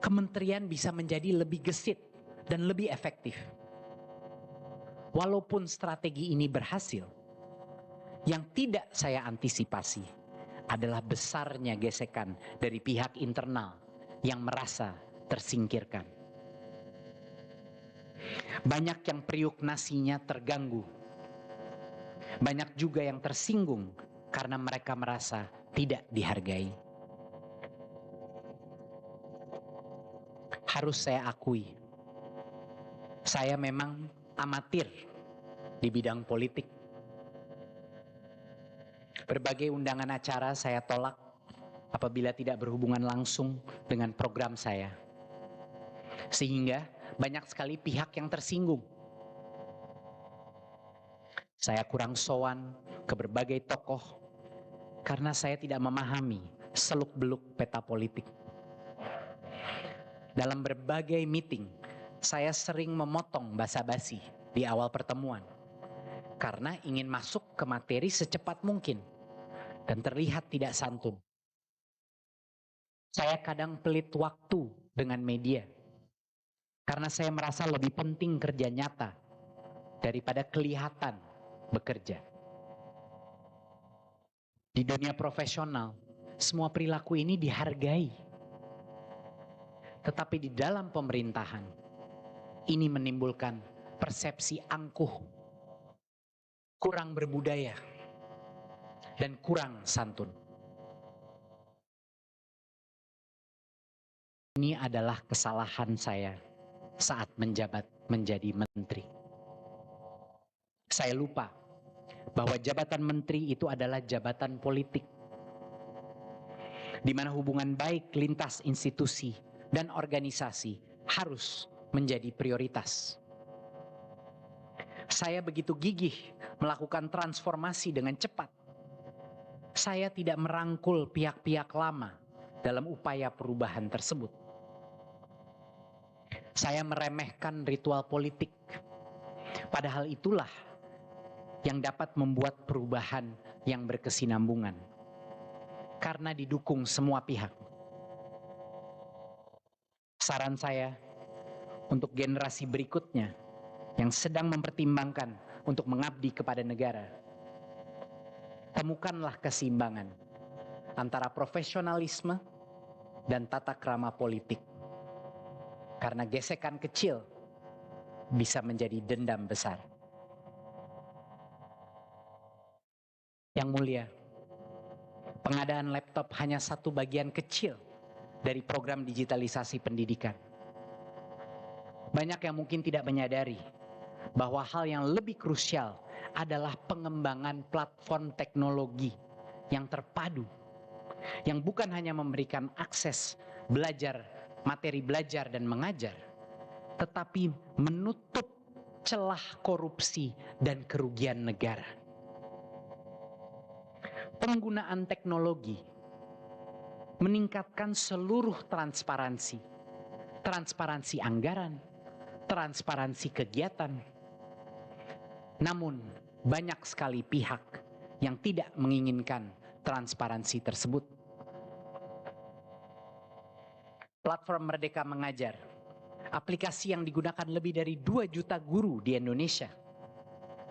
kementerian bisa menjadi lebih gesit dan lebih efektif. Walaupun strategi ini berhasil, yang tidak saya antisipasi adalah besarnya gesekan dari pihak internal yang merasa tersingkirkan. Banyak yang periuk nasinya terganggu. Banyak juga yang tersinggung karena mereka merasa tidak dihargai. Harus saya akui, saya memang amatir di bidang politik. Berbagai undangan acara saya tolak apabila tidak berhubungan langsung dengan program saya. Sehingga banyak sekali pihak yang tersinggung. Saya kurang sowan ke berbagai tokoh karena saya tidak memahami seluk-beluk peta politik. Dalam berbagai meeting, saya sering memotong basa-basi di awal pertemuan karena ingin masuk ke materi secepat mungkin dan terlihat tidak santun. Saya kadang pelit waktu dengan media karena saya merasa lebih penting kerja nyata daripada kelihatan bekerja. Di dunia profesional, semua perilaku ini dihargai. Tetapi di dalam pemerintahan, ini menimbulkan persepsi angkuh, kurang berbudaya, dan kurang santun. Ini adalah kesalahan saya saat menjabat menjadi menteri. Saya lupa bahwa jabatan menteri itu adalah jabatan politik, di mana hubungan baik lintas institusi dan organisasi harus menjadi prioritas. Saya begitu gigih melakukan transformasi dengan cepat. Saya tidak merangkul pihak-pihak lama dalam upaya perubahan tersebut. Saya meremehkan ritual politik. Padahal itulah yang dapat membuat perubahan yang berkesinambungan. Karena didukung semua pihak. Saran saya untuk generasi berikutnya yang sedang mempertimbangkan untuk mengabdi kepada negara, temukanlah keseimbangan antara profesionalisme dan tata krama politik. Karena gesekan kecil bisa menjadi dendam besar. Yang mulia, pengadaan laptop hanya satu bagian kecil dari program digitalisasi pendidikan. Banyak yang mungkin tidak menyadari bahwa hal yang lebih krusial adalah pengembangan platform teknologi yang terpadu yang bukan hanya memberikan akses belajar, materi belajar dan mengajar, tetapi menutup celah korupsi dan kerugian negara. Penggunaan teknologi meningkatkan seluruh transparansi, transparansi anggaran, transparansi kegiatan. Namun, banyak sekali pihak yang tidak menginginkan transparansi tersebut. Platform Merdeka Mengajar, aplikasi yang digunakan lebih dari 2 juta guru di Indonesia,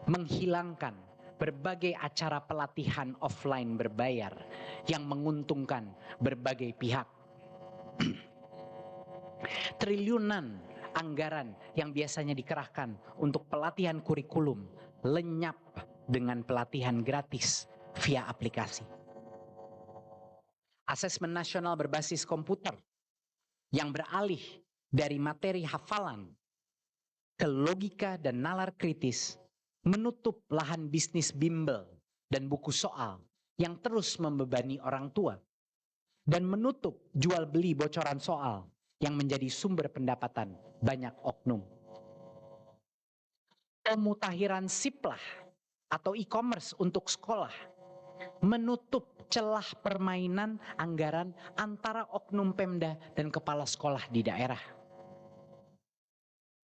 menghilangkan berbagai acara pelatihan offline berbayar yang menguntungkan berbagai pihak. Triliunan anggaran yang biasanya dikerahkan untuk pelatihan kurikulum lenyap dengan pelatihan gratis via aplikasi. Asesmen nasional berbasis komputer yang beralih dari materi hafalan ke logika dan nalar kritis menutup lahan bisnis bimbel dan buku soal yang terus membebani orang tua dan menutup jual beli bocoran soal yang menjadi sumber pendapatan banyak oknum. Pemutakhiran siplah atau e-commerce untuk sekolah menutup celah permainan anggaran antara oknum Pemda dan kepala sekolah di daerah.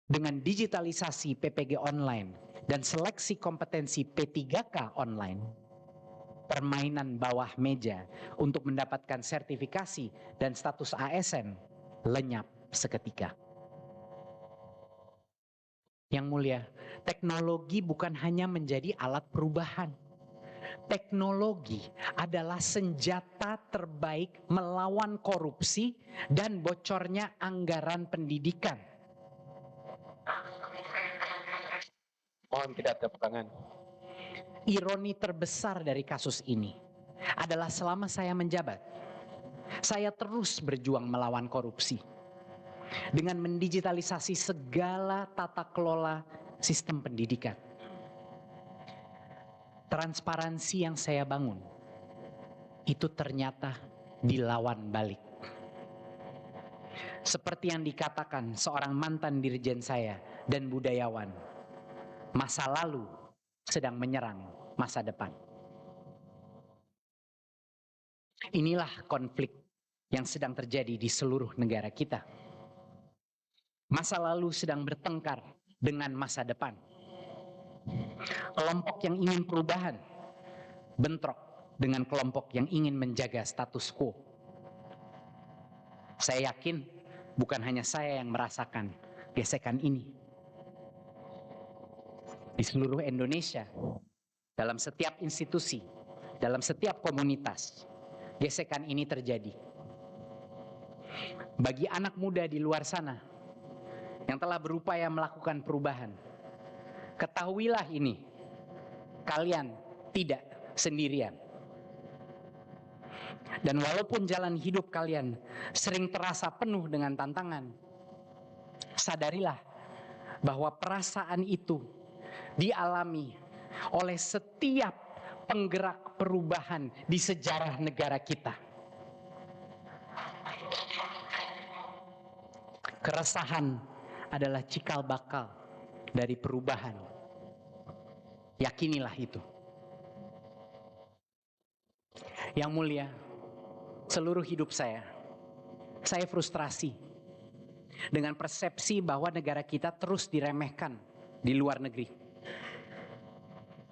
Dengan digitalisasi PPG online dan seleksi kompetensi P3K online, permainan bawah meja untuk mendapatkan sertifikasi dan status ASN lenyap seketika. Yang mulia, teknologi bukan hanya menjadi alat perubahan. Teknologi adalah senjata terbaik melawan korupsi dan bocornya anggaran pendidikan. Mohon tidak tepuk tangan. Ironi terbesar dari kasus ini adalah selama saya menjabat, saya terus berjuang melawan korupsi dengan mendigitalisasi segala tata kelola sistem pendidikan. Transparansi yang saya bangun itu ternyata dilawan balik. Seperti yang dikatakan seorang mantan dirjen saya dan budayawan, masa lalu sedang menyerang masa depan. Inilah konflik yang sedang terjadi di seluruh negara kita. Masa lalu sedang bertengkar dengan masa depan. Kelompok yang ingin perubahan bentrok dengan kelompok yang ingin menjaga status quo. Saya yakin bukan hanya saya yang merasakan gesekan ini. Di seluruh Indonesia, dalam setiap institusi, dalam setiap komunitas, gesekan ini terjadi. Bagi anak muda di luar sana yang telah berupaya melakukan perubahan, ketahuilah ini, kalian tidak sendirian. Dan walaupun jalan hidup kalian sering terasa penuh dengan tantangan, sadarilah bahwa perasaan itu dialami oleh setiap penggerak perubahan di sejarah negara kita. Keresahan adalah cikal bakal dari perubahan. Yakinilah itu. Yang mulia, seluruh hidup saya frustrasi dengan persepsi bahwa negara kita terus diremehkan di luar negeri.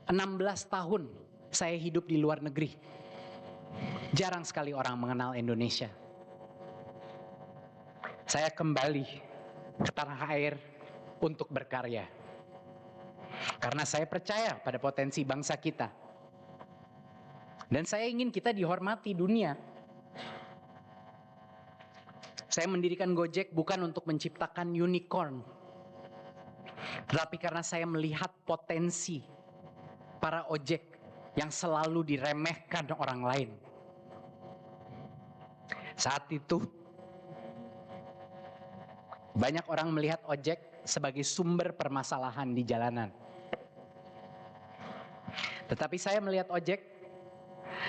16 tahun saya hidup di luar negeri. Jarang sekali orang mengenal Indonesia. Saya kembali ke tanah air untuk berkarya. Karena saya percaya pada potensi bangsa kita. Dan saya ingin kita dihormati dunia. Saya mendirikan Gojek bukan untuk menciptakan unicorn. Tetapi karena saya melihat potensi para ojek yang selalu diremehkan orang lain. Saat itu, banyak orang melihat ojek sebagai sumber permasalahan di jalanan. Tetapi saya melihat ojek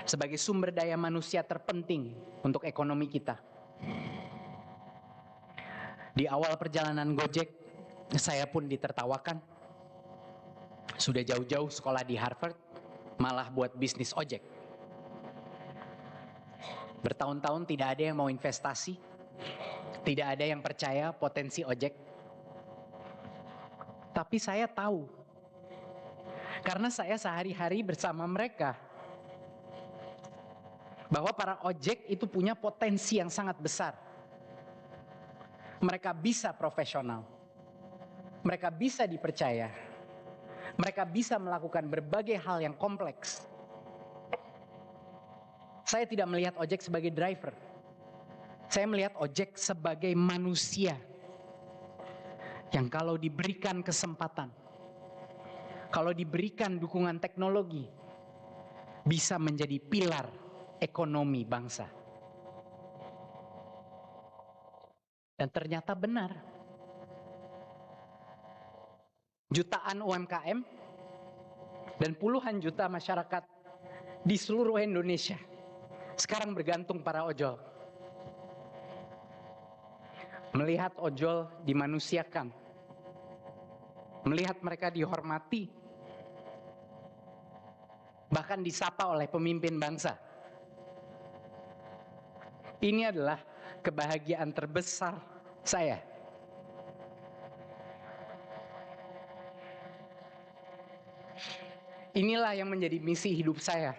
sebagai sumber daya manusia terpenting untuk ekonomi kita. Di awal perjalanan Gojek, saya pun ditertawakan. Sudah jauh-jauh sekolah di Harvard, malah buat bisnis ojek. Bertahun-tahun tidak ada yang mau investasi, tidak ada yang percaya potensi ojek. Tapi saya tahu, karena saya sehari-hari bersama mereka, bahwa para ojek itu punya potensi yang sangat besar. Mereka bisa profesional, mereka bisa dipercaya, mereka bisa melakukan berbagai hal yang kompleks. Saya tidak melihat ojek sebagai driver, saya melihat ojek sebagai manusia yang kalau diberikan kesempatan, kalau diberikan dukungan teknologi, bisa menjadi pilar ekonomi bangsa. Dan ternyata benar. Jutaan UMKM dan puluhan juta masyarakat di seluruh Indonesia sekarang bergantung para ojol. Melihat ojol dimanusiakan, melihat mereka dihormati, bahkan disapa oleh pemimpin bangsa. Ini adalah kebahagiaan terbesar saya. Inilah yang menjadi misi hidup saya,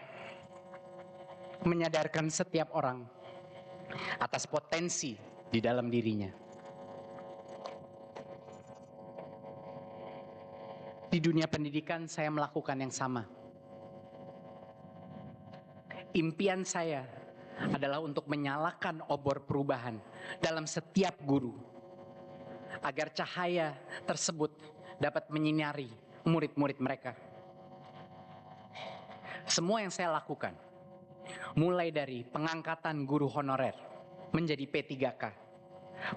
menyadarkan setiap orang atas potensi di dalam dirinya. Di dunia pendidikan saya melakukan yang sama. Impian saya adalah untuk menyalakan obor perubahan dalam setiap guru, agar cahaya tersebut dapat menyinari murid-murid mereka. Semua yang saya lakukan, mulai dari pengangkatan guru honorer menjadi P3K,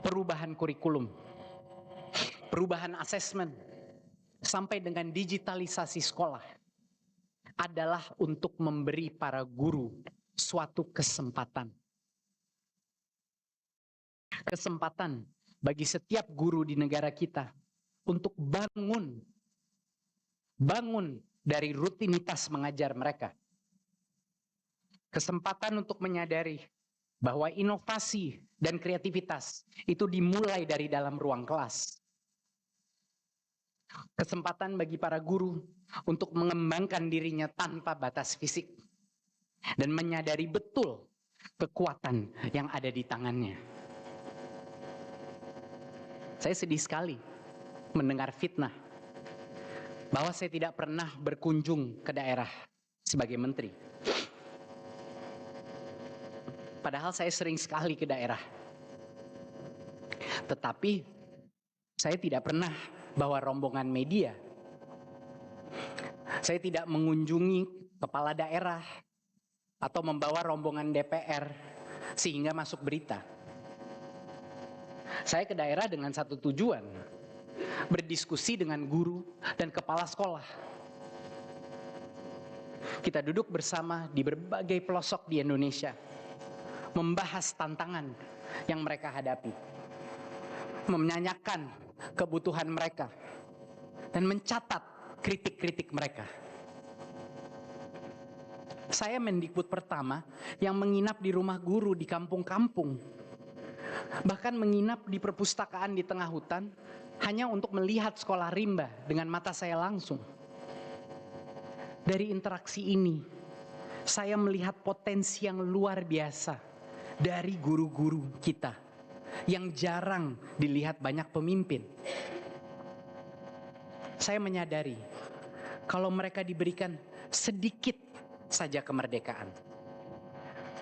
perubahan kurikulum, perubahan asesmen, sampai dengan digitalisasi sekolah, adalah untuk memberi para guru suatu kesempatan. Kesempatan bagi setiap guru di negara kita untuk bangun dari rutinitas mengajar mereka. Kesempatan untuk menyadari bahwa inovasi dan kreativitas itu dimulai dari dalam ruang kelas. Kesempatan bagi para guru untuk mengembangkan dirinya tanpa batas fisik dan menyadari betul kekuatan yang ada di tangannya. Saya sedih sekali mendengar fitnah bahwa saya tidak pernah berkunjung ke daerah sebagai menteri. Padahal saya sering sekali ke daerah. Tetapi saya tidak pernah bawa rombongan media. Saya tidak mengunjungi kepala daerah atau membawa rombongan DPR sehingga masuk berita. Saya ke daerah dengan satu tujuan, berdiskusi dengan guru dan kepala sekolah. Kita duduk bersama di berbagai pelosok di Indonesia, membahas tantangan yang mereka hadapi, menanyakan kebutuhan mereka, dan mencatat kritik-kritik mereka. Saya Mendikbud pertama yang menginap di rumah guru di kampung-kampung, bahkan menginap di perpustakaan di tengah hutan hanya untuk melihat sekolah rimba dengan mata saya langsung. Dari interaksi ini, saya melihat potensi yang luar biasa dari guru-guru kita yang jarang dilihat banyak pemimpin. Saya menyadari kalau mereka diberikan sedikit saja kemerdekaan,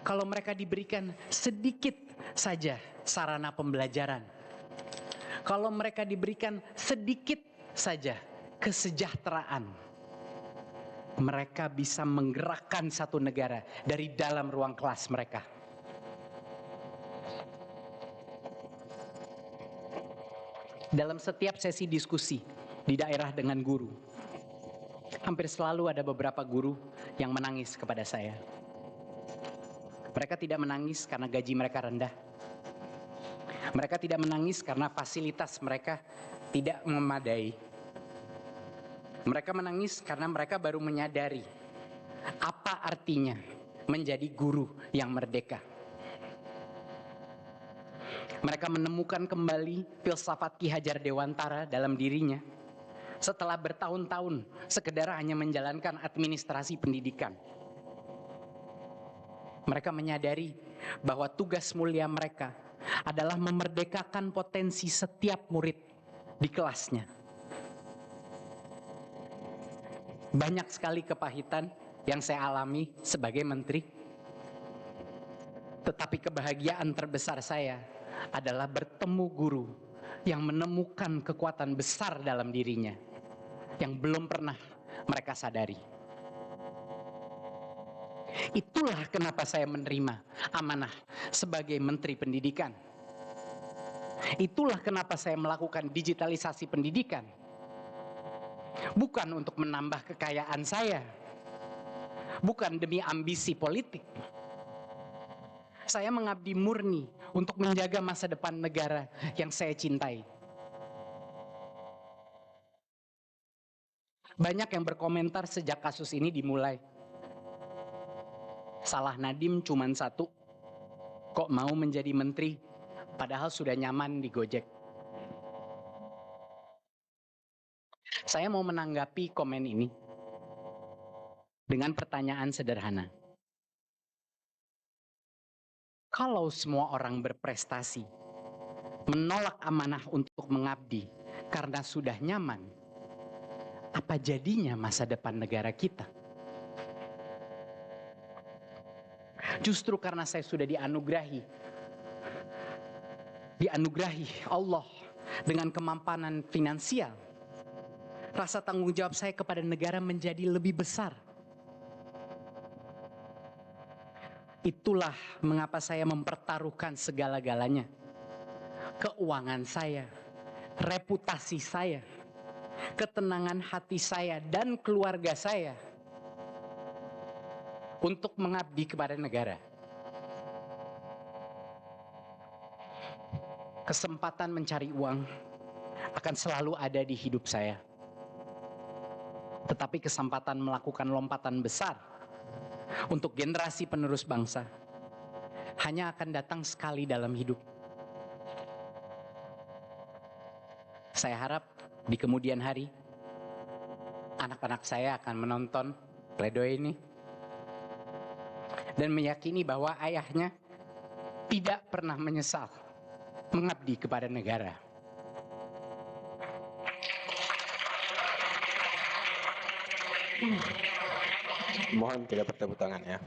kalau mereka diberikan sedikit saja sarana pembelajaran, kalau mereka diberikan sedikit saja kesejahteraan, mereka bisa menggerakkan satu negara dari dalam ruang kelas mereka. Dalam setiap sesi diskusi di daerah dengan guru, hampir selalu ada beberapa guru yang menangis kepada saya. Mereka tidak menangis karena gaji mereka rendah. Mereka tidak menangis karena fasilitas mereka tidak memadai. Mereka menangis karena mereka baru menyadari apa artinya menjadi guru yang merdeka. Mereka menemukan kembali filsafat Ki Hajar Dewantara dalam dirinya setelah bertahun-tahun sekedar hanya menjalankan administrasi pendidikan. Mereka menyadari bahwa tugas mulia mereka adalah memerdekakan potensi setiap murid di kelasnya. Banyak sekali kepahitan yang saya alami sebagai menteri, tetapi kebahagiaan terbesar saya adalah bertemu guru yang menemukan kekuatan besar dalam dirinya yang belum pernah mereka sadari. Itulah kenapa saya menerima amanah sebagai Menteri Pendidikan. Itulah kenapa saya melakukan digitalisasi pendidikan. Bukan untuk menambah kekayaan saya, bukan demi ambisi politik. Saya mengabdi murni untuk menjaga masa depan negara yang saya cintai. Banyak yang berkomentar sejak kasus ini dimulai. Salah Nadiem cuman satu, kok mau menjadi menteri, padahal sudah nyaman di Gojek. Saya mau menanggapi komen ini dengan pertanyaan sederhana. Kalau semua orang berprestasi, menolak amanah untuk mengabdi karena sudah nyaman, apa jadinya masa depan negara kita? Justru karena saya sudah dianugerahi Allah dengan kemampanan finansial, rasa tanggung jawab saya kepada negara menjadi lebih besar. Itulah mengapa saya mempertaruhkan segala-galanya. Keuangan saya, reputasi saya, ketenangan hati saya dan keluarga saya untuk mengabdi kepada negara. Kesempatan mencari uang akan selalu ada di hidup saya. Tetapi kesempatan melakukan lompatan besar untuk generasi penerus bangsa hanya akan datang sekali dalam hidup. Saya harap di kemudian hari anak-anak saya akan menonton pledoi ini dan meyakini bahwa ayahnya tidak pernah menyesal mengabdi kepada negara. Mohon tidak bertepuk tangan ya.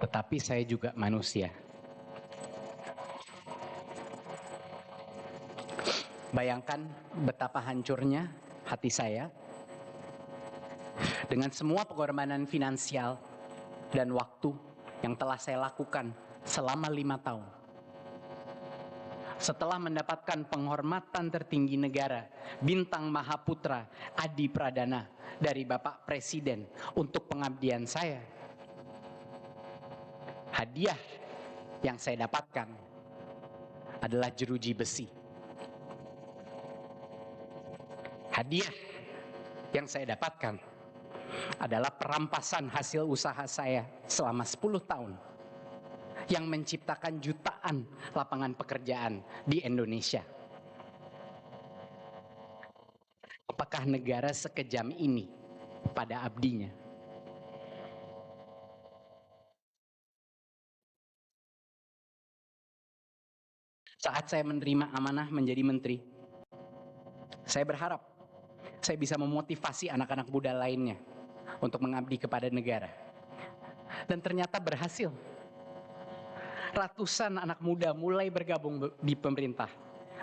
Tetapi saya juga manusia. Bayangkan betapa hancurnya hati saya dengan semua pengorbanan finansial dan waktu yang telah saya lakukan selama 5 tahun. Setelah mendapatkan penghormatan tertinggi negara, Bintang Mahaputra Adi Pradana dari Bapak Presiden untuk pengabdian saya, hadiah yang saya dapatkan adalah jeruji besi. Hadiah yang saya dapatkan adalah perampasan hasil usaha saya selama 10 tahun yang menciptakan jutaan lapangan pekerjaan di Indonesia. Apakah negara sekejam ini pada abdinya? Saat saya menerima amanah menjadi menteri, saya berharap saya bisa memotivasi anak-anak muda lainnya untuk mengabdi kepada negara. Dan ternyata berhasil. Ratusan anak muda mulai bergabung di pemerintah,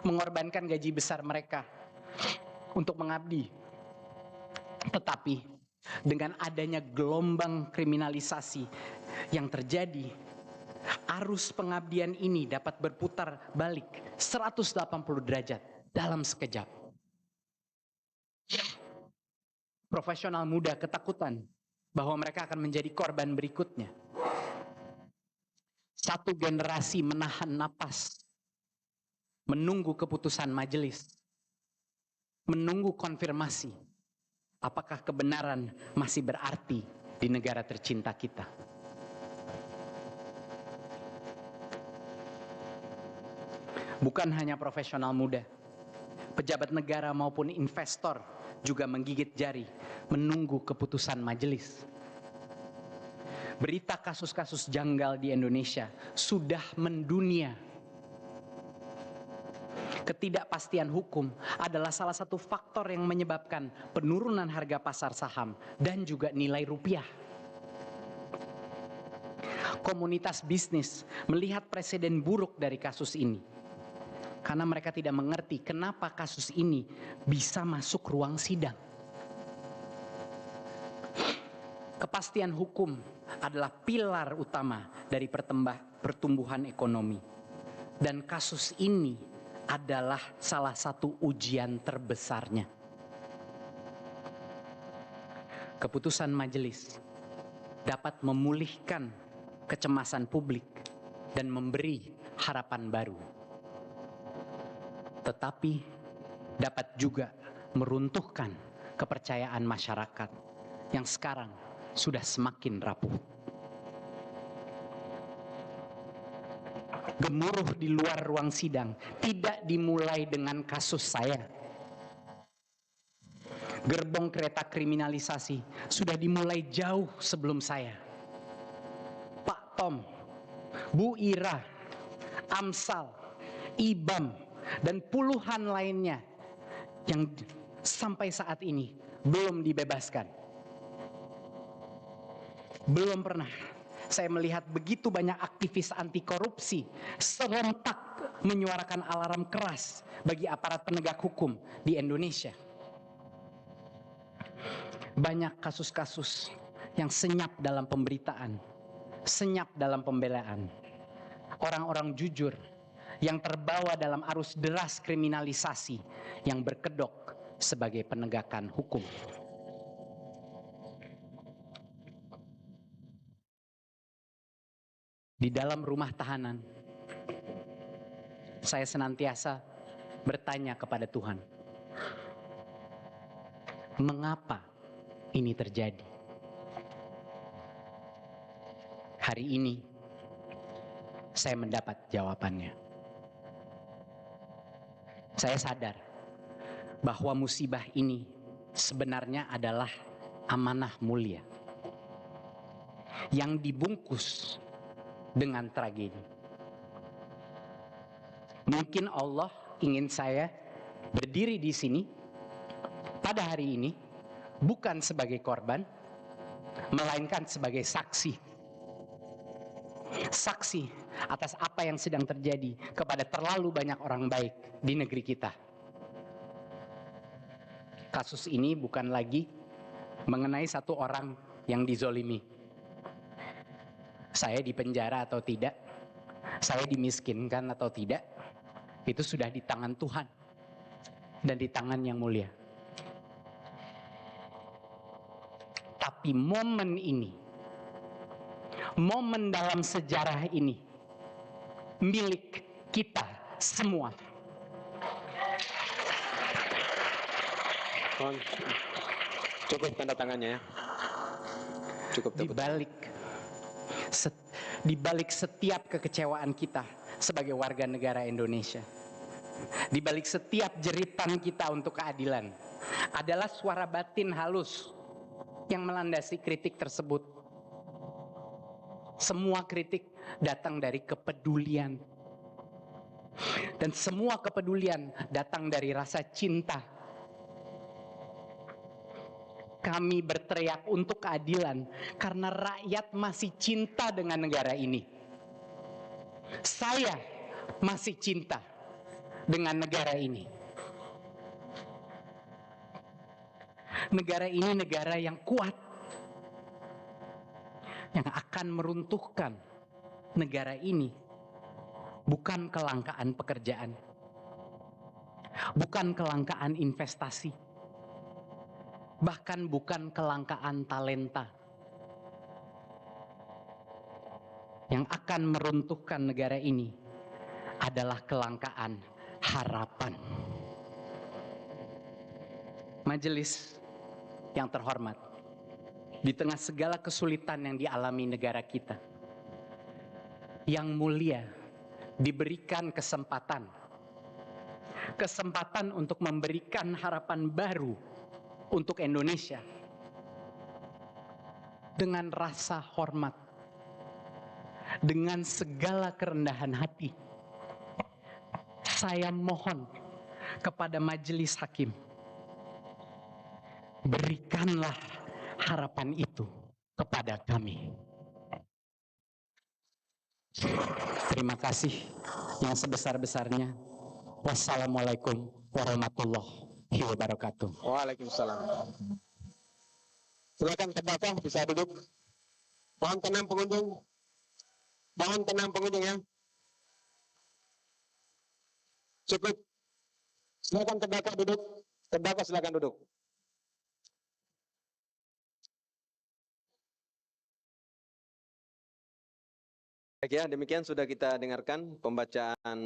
mengorbankan gaji besar mereka untuk mengabdi. Tetapi dengan adanya gelombang kriminalisasi yang terjadi, arus pengabdian ini dapat berputar balik 180 derajat dalam sekejap. Profesional muda ketakutan bahwa mereka akan menjadi korban berikutnya. Satu generasi menahan napas, menunggu keputusan majelis, menunggu konfirmasi apakah kebenaran masih berarti di negara tercinta kita. Bukan hanya profesional muda, pejabat negara maupun investor juga menggigit jari menunggu keputusan majelis. Berita kasus-kasus janggal di Indonesia sudah mendunia. Ketidakpastian hukum adalah salah satu faktor yang menyebabkan penurunan harga pasar saham dan juga nilai rupiah. Komunitas bisnis melihat presiden buruk dari kasus ini karena mereka tidak mengerti kenapa kasus ini bisa masuk ruang sidang. Kepastian hukum adalah pilar utama dari pertumbuhan ekonomi. Dan kasus ini adalah salah satu ujian terbesarnya. Keputusan majelis dapat memulihkan kecemasan publik dan memberi harapan baru. Tetapi dapat juga meruntuhkan kepercayaan masyarakat yang sekarang sudah semakin rapuh. Gemuruh di luar ruang sidang tidak dimulai dengan kasus saya. Gerbong kereta kriminalisasi sudah dimulai jauh sebelum saya. Pak Tom, Bu Ira, Amsal, Ibam, dan puluhan lainnya yang sampai saat ini belum dibebaskan. Belum pernah saya melihat begitu banyak aktivis anti korupsi serentak menyuarakan alarm keras bagi aparat penegak hukum di Indonesia. Banyak kasus-kasus yang senyap dalam pemberitaan, senyap dalam pembelaan. Orang-orang jujur yang terbawa dalam arus deras kriminalisasi yang berkedok sebagai penegakan hukum. Di dalam rumah tahanan, saya senantiasa bertanya kepada Tuhan, mengapa ini terjadi? Hari ini, saya mendapat jawabannya. Saya sadar bahwa musibah ini sebenarnya adalah amanah mulia yang dibungkus dengan tragedi. Mungkin Allah ingin saya berdiri di sini pada hari ini bukan sebagai korban, melainkan sebagai saksi. Saksi atas apa yang sedang terjadi kepada terlalu banyak orang baik di negeri kita. Kasus ini bukan lagi mengenai satu orang yang dizolimi. Saya dipenjara atau tidak, saya dimiskinkan atau tidak, itu sudah di tangan Tuhan dan di tangan yang mulia. Tapi momen ini, momen dalam sejarah ini, milik kita semua. Cukup tanda tangannya ya. Cukup tepuk tangan. Di balik setiap kekecewaan kita sebagai warga negara Indonesia, di balik setiap jeritan kita untuk keadilan, adalah suara batin halus yang melandasi kritik tersebut. Semua kritik datang dari kepedulian. Dan semua kepedulian datang dari rasa cinta. Kami berteriak untuk keadilan karena rakyat masih cinta dengan negara ini. Saya masih cinta dengan negara ini. Negara ini negara yang kuat, yang akan meruntuhkan negara ini. Bukan kelangkaan pekerjaan, bukan kelangkaan investasi, bahkan bukan kelangkaan talenta, yang akan meruntuhkan negara ini adalah kelangkaan harapan. Majelis yang terhormat, di tengah segala kesulitan yang dialami negara kita, yang mulia diberikan kesempatan untuk memberikan harapan baru untuk Indonesia. Dengan rasa hormat, dengan segala kerendahan hati, saya mohon kepada majelis hakim, berikanlah harapan itu kepada kami. Terima kasih yang sebesar-besarnya. Wassalamualaikum warahmatullahi wabarakatuh. Waalaikumsalam. Silakan terdakwa bisa duduk. Mohon tenang pengunjung. Mohon tenang pengunjung ya. Cukup. Silakan terdakwa duduk. Terdakwa silakan duduk. Baik ya, demikian sudah kita dengarkan pembacaan